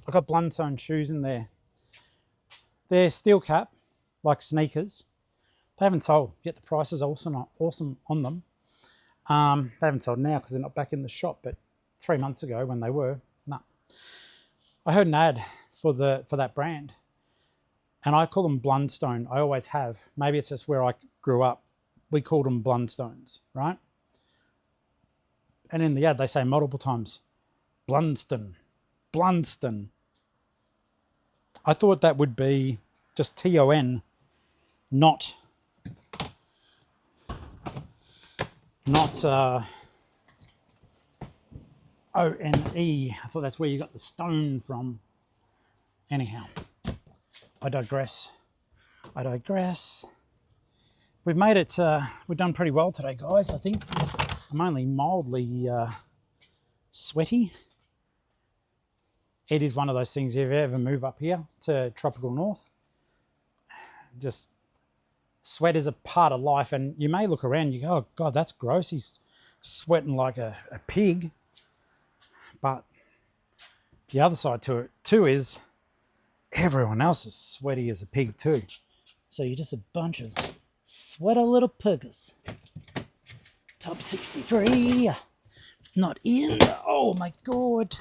got Blundstone shoes in there. They're steel cap, like sneakers. They haven't sold, yet the price is also not awesome on them. They haven't sold now because they're not back in the shop, but 3 months ago when they were, no. I heard an ad for that brand, and I call them Blundstone. I always have. Maybe it's just where I grew up. We called them Blundstones, right? And in the ad, they say multiple times, Blunston, Blunston. I thought that would be just T-O-N, not O-N-E. I thought that's where you got the stone from. Anyhow, I digress. We've made it, we've done pretty well today, guys, I think. I'm only mildly sweaty. It is one of those things, if you ever move up here to tropical north, just sweat is a part of life, and you may look around and you go, oh God, that's gross. He's sweating like a pig. But the other side to it too is everyone else is sweaty as a pig too. So you're just a bunch of sweater little puggers. Top 63, not in. Oh my God,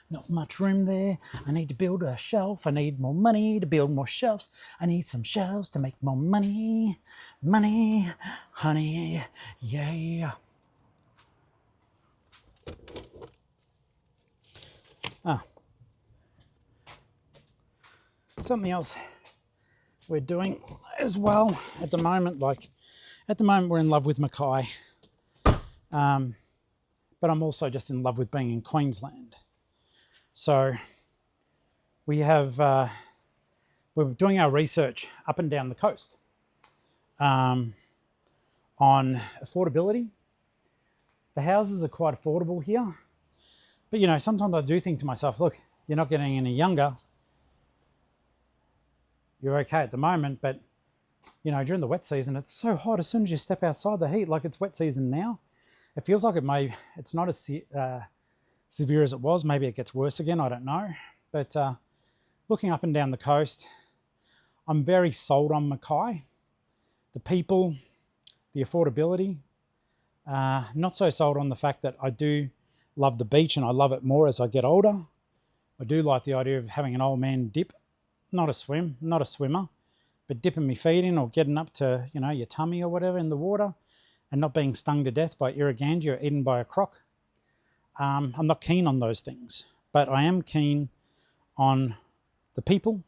not much room there. I need to build a shelf. I need more money to build more shelves. I need some shelves to make more money. Money, honey, yeah. Something else we're doing as well at the moment, we're in love with Mackay, but I'm also just in love with being in Queensland. So we're doing our research up and down the coast on affordability. The houses are quite affordable here, but you know, sometimes I do think to myself, look, you're not getting any younger. You're okay at the moment, but you know, during the wet season, it's so hot. As soon as you step outside the heat, like it's wet season now, it feels like it's not as severe as it was. Maybe it gets worse again, I don't know. But looking up and down the coast, I'm very sold on Mackay. The people, the affordability. Not so sold on the fact that I do love the beach and I love it more as I get older. I do like the idea of having an old man dip, not a swimmer, but dipping my feet in or getting up to, you know, your tummy or whatever in the water and not being stung to death by irrigandia or eaten by a croc. I'm not keen on those things, but I am keen on the people.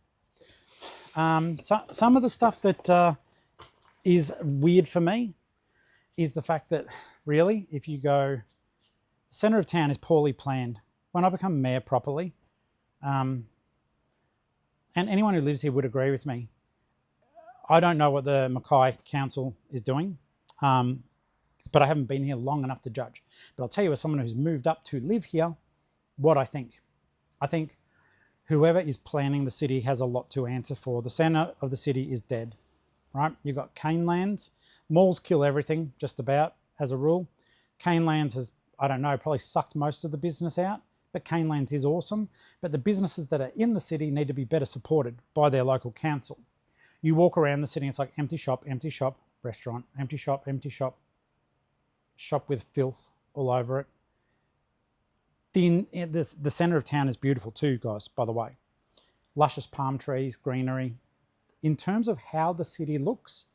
Some of the stuff that is weird for me is the fact that really, if you go, the centre of town is poorly planned. When I become mayor properly, and anyone who lives here would agree with me, I don't know what the Mackay Council is doing, but I haven't been here long enough to judge. But I'll tell you, as someone who's moved up to live here, what I think. I think whoever is planning the city has a lot to answer for. The centre of the city is dead, right? You've got cane lands. Malls kill everything, just about, as a rule. Cane lands has, I don't know, probably sucked most of the business out, but cane lands is awesome. But the businesses that are in the city need to be better supported by their local council. You walk around the city, it's like empty shop, restaurant, empty shop, shop with filth all over it. The centre of town is beautiful too, guys, by the way. Luscious palm trees, greenery. In terms of how the city looks,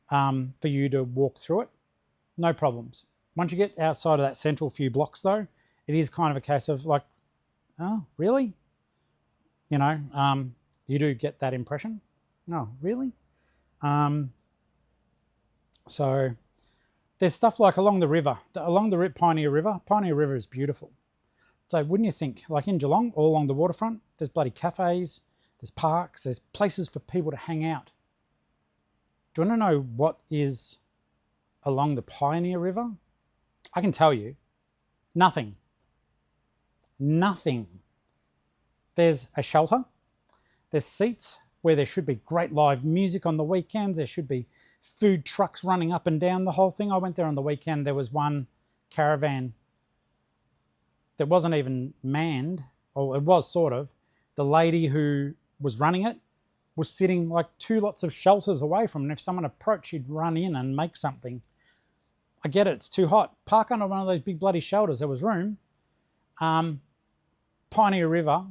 for you to walk through it, no problems. Once you get outside of that central few blocks though, it is kind of a case of like, oh, really? You know, you do get that impression. Oh, really? So there's stuff like along the Pioneer River. Pioneer River is beautiful. So wouldn't you think, like in Geelong, all along the waterfront, there's bloody cafes, there's parks, there's places for people to hang out. Do you want to know what is along the Pioneer River? I can tell you, nothing. Nothing. There's a shelter, there's seats where there should be great live music on the weekends, there should be food trucks running up and down the whole thing. I went there on the weekend, there was one caravan that wasn't even manned, or it was sort of. The lady who was running it was sitting like 2 lots of shelters away from it. And if someone approached, she'd run in and make something. I get it, it's too hot. Park under one of those big bloody shelters, there was room. Pioneer River,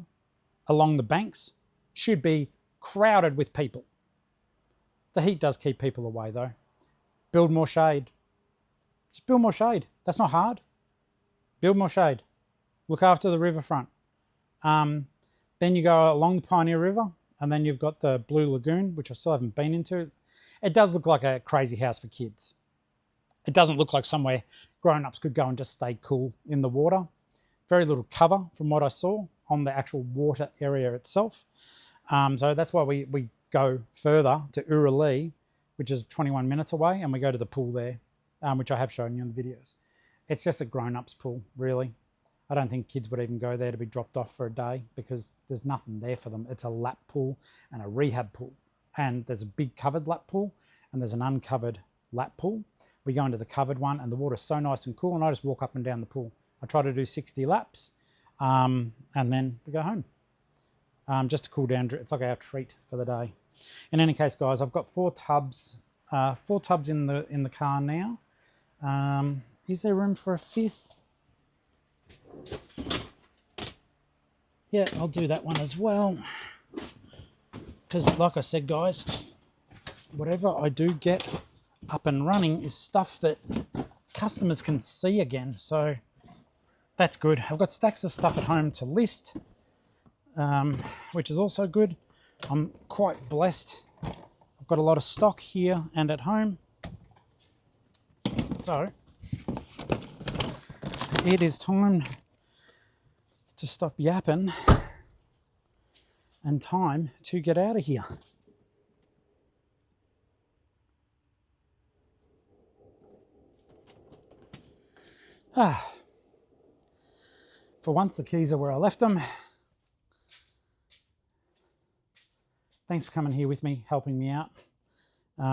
along the banks, should be crowded with people. The heat does keep people away though. Build more shade. Just build more shade. That's not hard. Build more shade. Look after the riverfront. Then you go along the Pioneer River and then you've got the Blue Lagoon, which I still haven't been into. It does look like a crazy house for kids. It doesn't look like somewhere grown-ups could go and just stay cool in the water. Very little cover from what I saw on the actual water area itself. So that's why we go further to Uralee, which is 21 minutes away, and we go to the pool there, which I have shown you in the videos. It's just a grown-ups pool, really. I don't think kids would even go there to be dropped off for a day because there's nothing there for them. It's a lap pool and a rehab pool. And there's a big covered lap pool and there's an uncovered lap pool. We go into the covered one and the water's so nice and cool and I just walk up and down the pool. I try to do 60 laps and then we go home. Just to cool down. It's like our treat for the day. In any case, guys, I've got 4 tubs in the car now. Is there room for a 5th? Yeah, I'll do that one as well. Because like I said, guys, whatever I do get up and running is stuff that customers can see again. So that's good. I've got stacks of stuff at home to list, which is also good. I'm quite blessed. I've got a lot of stock here and at home. So it is time to stop yapping and time to get out of here. For once, the keys are where I left them. Thanks for coming here with me, helping me out,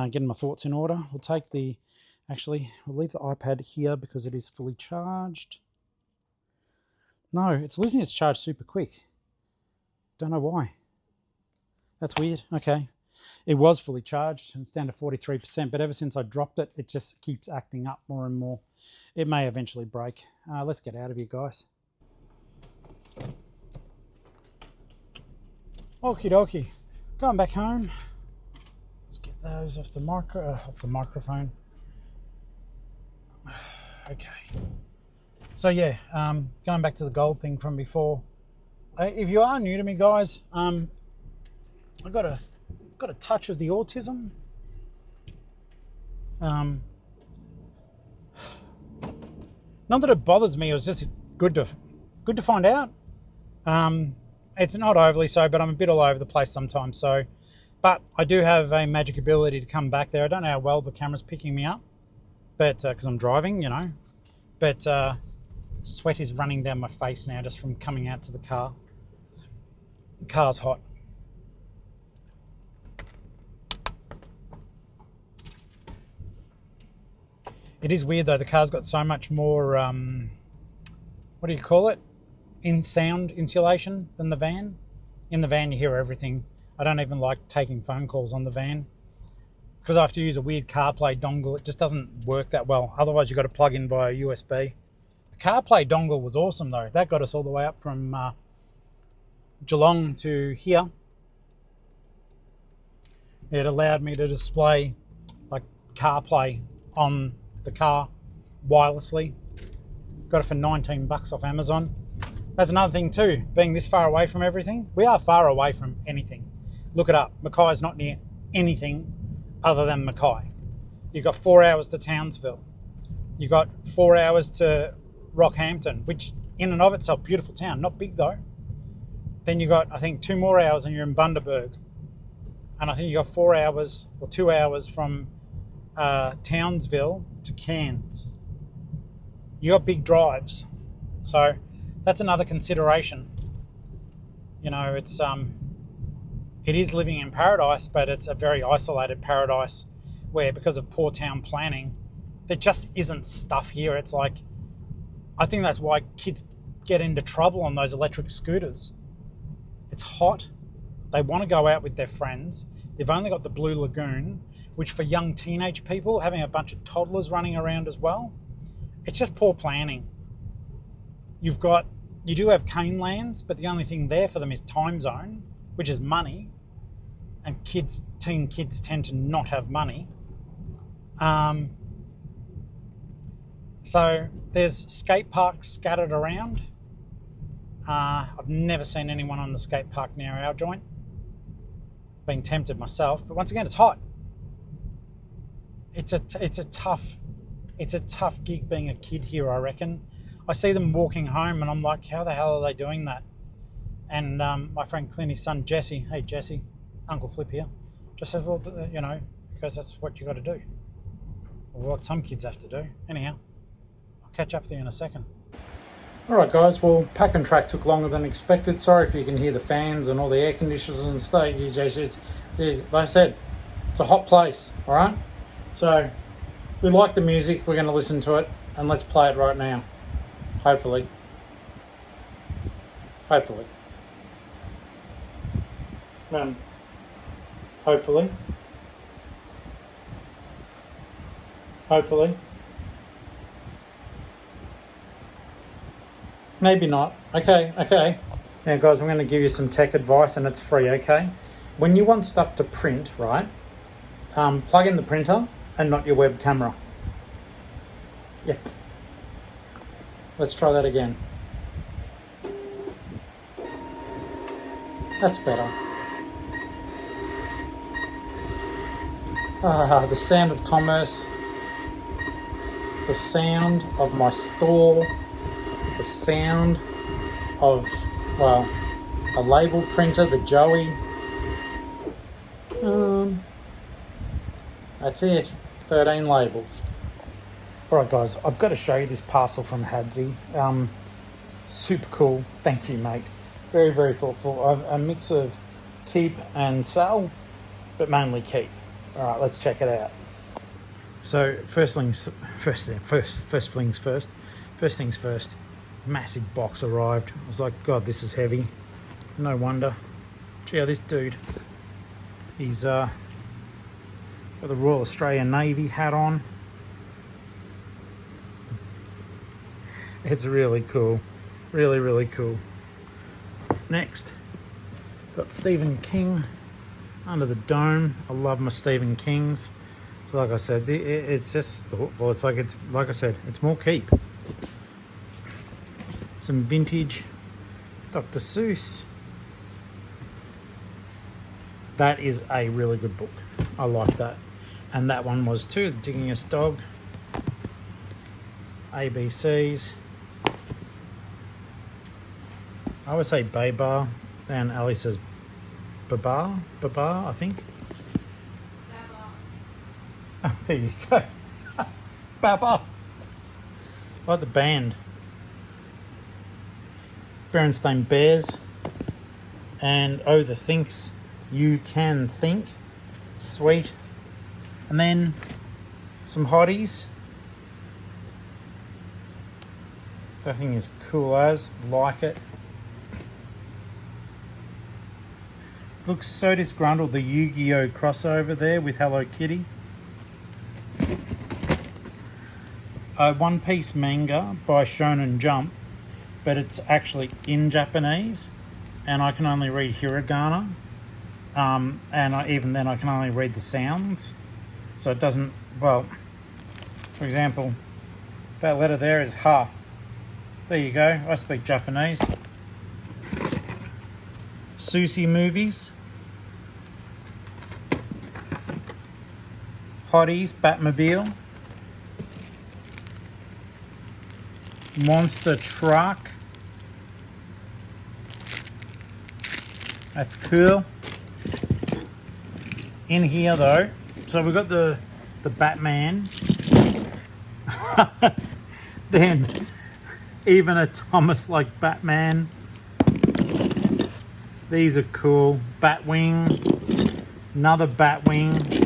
getting my thoughts in order. We'll leave the iPad here because it is fully charged. No, it's losing its charge super quick. Don't know why. That's weird. Okay. It was fully charged and it's down to 43%, but ever since I dropped it, it just keeps acting up more and more. It may eventually break. Let's get out of here, guys. Okie dokie, going back home. Let's get those off the microphone. Okay. So yeah, going back to the gold thing from before. If you are new to me, guys, I got a touch of the autism. Not that it bothers me. It was just good to find out. It's not overly so, but I'm a bit all over the place sometimes. So, but I do have a magic ability to come back there. I don't know how well the camera's picking me up, but because I'm driving, you know. But sweat is running down my face now just from coming out to the car. The car's hot. It is weird though. The car's got so much more. What do you call it? In sound insulation than the van. In the van you hear everything. I don't even like taking phone calls on the van because I have to use a weird CarPlay dongle. It just doesn't work that well. Otherwise you've got to plug in via USB. The CarPlay dongle was awesome though. That got us all the way up from Geelong to here. It allowed me to display like CarPlay on the car wirelessly. Got it for $19 off Amazon. That's another thing too, being this far away from everything. We are far away from anything. Look it up. Mackay's not near anything other than Mackay. You've got 4 hours to Townsville. You've got 4 hours to Rockhampton, which in and of itself, beautiful town, not big though. Then you've got, I think, 2 more hours and you're in Bundaberg. And I think you've got 4 hours or 2 hours from Townsville to Cairns. You got big drives. So that's another consideration. You know, it is living in paradise, but it's a very isolated paradise where because of poor town planning, there just isn't stuff here. It's like, I think that's why kids get into trouble on those electric scooters. It's hot. They want to go out with their friends. They've only got the Blue Lagoon, which for young teenage people, having a bunch of toddlers running around as well, it's just poor planning. You do have cane lands, but the only thing there for them is time zone, which is money. And teen kids tend to not have money. So there's skate parks scattered around. I've never seen anyone on the skate park near our joint. Been tempted myself, but once again, it's hot. It's a tough gig being a kid here, I reckon. I see them walking home and I'm like, how the hell are they doing that? And my friend Clinty's son Jesse, hey Jesse, Uncle Flip here, just says, well, you know, because that's what you got to do, or what some kids have to do. Anyhow, I'll catch up with you in a second. All right, guys. Well, pack and track took longer than expected. Sorry if you can hear the fans and all the air conditioners and stuff. Like I said, it's a hot place. All right. So we like the music. We're going to listen to it, and let's play it right now. Hopefully. Hopefully. Maybe not. Okay. Now, guys, I'm going to give you some tech advice, and it's free, okay? When you want stuff to print, right, plug in the printer and not your web camera. Yep. Let's try that again. That's better. The sound of commerce. The sound of my store. The sound of, well, a label printer, the Joey. That's it. 13 labels. Alright guys, I've got to show you this parcel from Hadsy. Super cool. Thank you, mate. Very, very thoughtful. A mix of keep and sell, but mainly keep. Alright, let's check it out. So first things first. Massive box arrived. I was like, God, this is heavy. No wonder. Gee, this dude. He's got the Royal Australian Navy hat on. It's really cool. Really, really cool. Next, got Stephen King Under the Dome. I love my Stephen Kings. So like I said, it's just thoughtful. It's like I said, it's more keep. Some vintage Dr. Seuss. That is a really good book. I like that. And that one was too, The Diggingest Dog. ABCs. I always say Babar, and Ali says Babar, I think. Oh, there you go. Baba. Like the band. Berenstain Bears. And Oh, the Thinks You Can Think. Sweet. And then some hotties. That thing is cool as. Like it. Looks so disgruntled, the Yu-Gi-Oh crossover there with Hello Kitty. A One Piece manga by Shonen Jump, but it's actually in Japanese, and I can only read hiragana, even then I can only read the sounds, so it doesn't, well, for example, that letter there is ha. There you go, I speak Japanese. Sushi movies. Hotties, Batmobile. Monster Truck. That's cool. In here though, so we've got the Batman. Then even a Thomas like Batman. These are cool. Batwing. Another Batwing.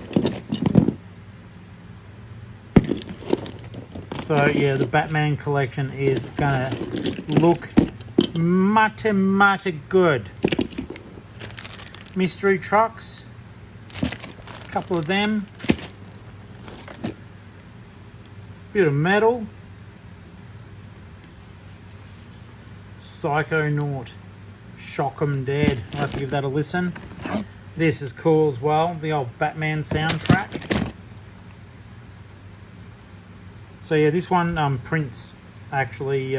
So yeah, the Batman collection is gonna look mighty good. Mystery trucks. A couple of them. Bit of metal. Psychonaut. Shock 'em Dead. I'll have to give that a listen. This is cool as well, the old Batman soundtrack. So yeah, this one, Prince actually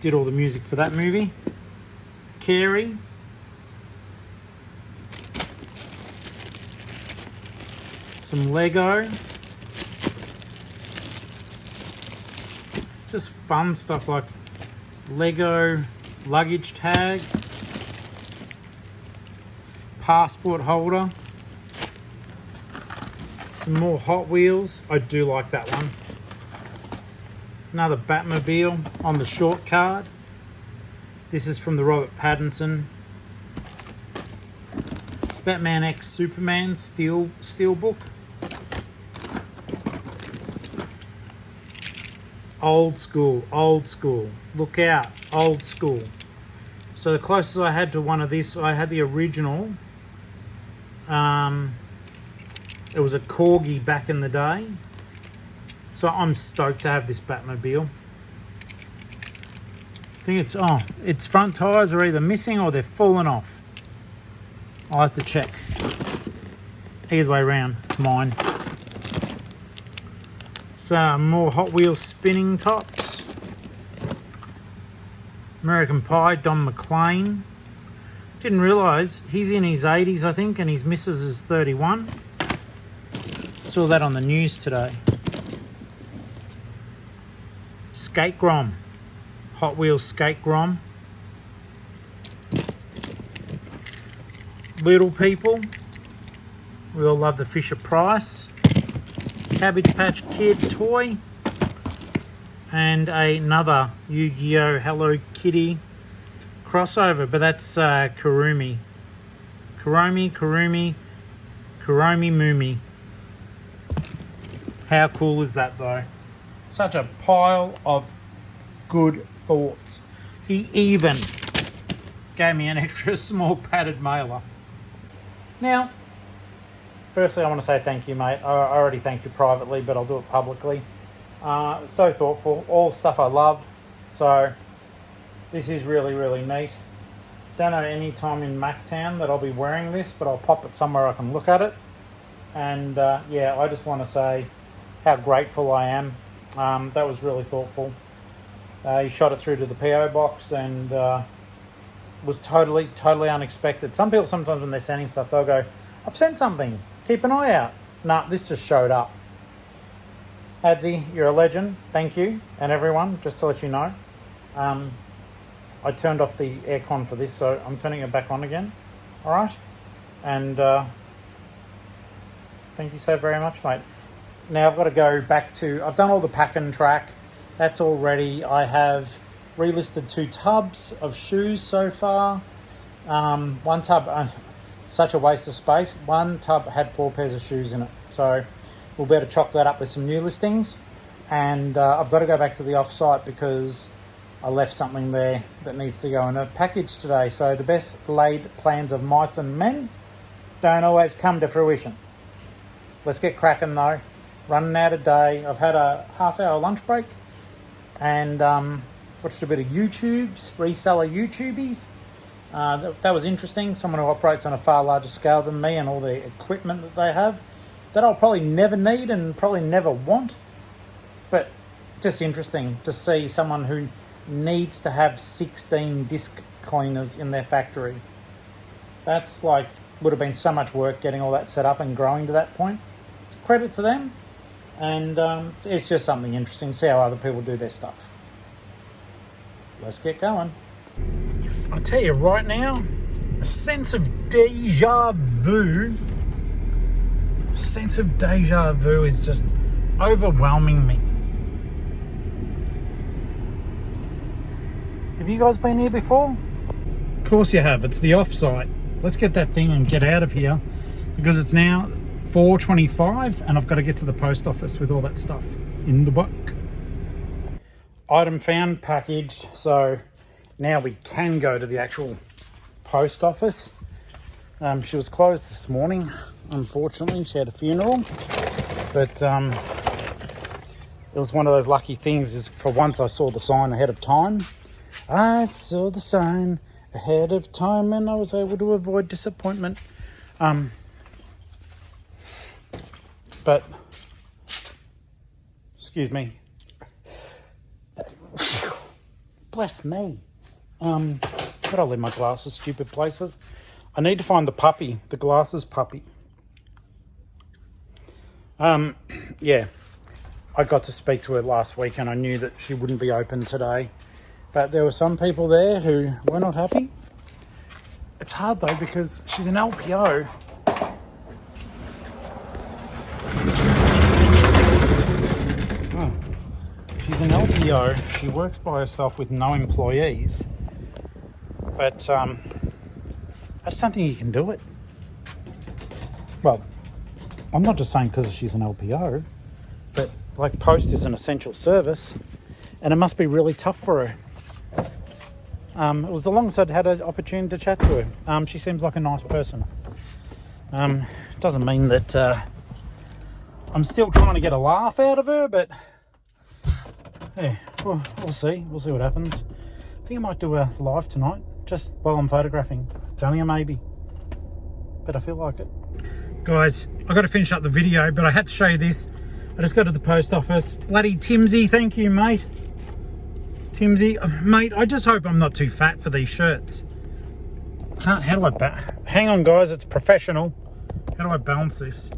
did all the music for that movie. Carrie. Some Lego. Just fun stuff like Lego luggage tag, passport holder, some more Hot Wheels. I do like that one. Another Batmobile on the short card. This is from the Robert Pattinson Batman x Superman steel book. Old school. Look out, old school. So the closest I had to one of this, I had the original. It was a Corgi back in the day. So I'm stoked to have this Batmobile. I think its front tyres are either missing or they're falling off. I'll have to check. Either way around, it's mine. So more Hot Wheels spinning tops. American Pie, Don McLean. Didn't realise he's in his 80s, I think, and his missus is 31. Saw that on the news today. Skate Grom. Hot Wheels Skate Grom. Little People. We all love the Fisher Price. Cabbage Patch Kid toy. And another Yu-Gi-Oh! Hello Kitty crossover, but that's Kurumi. Kurumi Moomy. How cool is that though? Such a pile of good thoughts. He even gave me an extra small padded mailer. Now, firstly, I want to say thank you, mate. I already thanked you privately, but I'll do it publicly. So thoughtful, all stuff I love. So this is really, really neat. Don't know any time in Mactown that I'll be wearing this, but I'll pop it somewhere I can look at it. And yeah, I just want to say how grateful I am. That was really thoughtful. He shot it through to the PO box and was totally unexpected. Some people sometimes when they're sending stuff, they'll go, I've sent something, keep an eye out. Nah, this just showed up. Hadsy, you're a legend. Thank you. And everyone, just to let you know, I turned off the aircon for this, so I'm turning it back on again. All right? And thank you so very much, mate. Now I've got to go back to... I've done all the pack and track. That's all ready. I have relisted 2 tubs of shoes so far. One tub... such a waste of space. One tub had 4 pairs of shoes in it. So we'll be able to chop that up with some new listings. And I've got to go back to the offsite because I left something there that needs to go in a package today. So the best laid plans of mice and men don't always come to fruition. Let's get cracking though. Running out of day. I've had a half-hour lunch break and watched a bit of YouTubes, reseller YouTubies. That was interesting. Someone who operates on a far larger scale than me and all the equipment that they have that I'll probably never need and probably never want. But just interesting to see someone who needs to have 16 disc cleaners in their factory. That's like, would have been so much work getting all that set up and growing to that point. It's a credit to them. And it's just something interesting to see how other people do their stuff. Let's get going. I tell you right now, a sense of deja vu is just overwhelming me. Have you guys been here before? Of course you have. It's the offsite. Let's get that thing and get out of here because it's now 4:25 and I've got to get to the post office with all that stuff in the book. Item found, packaged, so now we can go to the actual post office. She was closed this morning, unfortunately. She had a funeral, but it was one of those lucky things is for once I saw the sign ahead of time. I saw the sign ahead of time and I was able to avoid disappointment. But, excuse me. Bless me. But I'll leave my glasses stupid places. I need to find the puppy, the glasses puppy. Yeah, I got to speak to her last week and I knew that she wouldn't be open today. But there were some people there who were not happy. It's hard though because she's an LPO. Oh, she's an LPO. She works by herself with no employees. But I just don't think you can do it. Well, I'm not just saying because she's an LPO, but like post is an essential service and it must be really tough for her. It was the longest I'd had an opportunity to chat to her. She seems like a nice person. Doesn't mean that I'm still trying to get a laugh out of her, but yeah, we'll see. We'll see what happens. I think I might do a live tonight, just while I'm photographing. It's only a maybe, but I feel like it. Guys, I got to finish up the video, but I had to show you this. I just got to the post office. Bloody Timmsy, thank you, mate. Timmsy, mate, I just hope I'm not too fat for these shirts. How do I hang on, guys, it's professional. How do I balance this?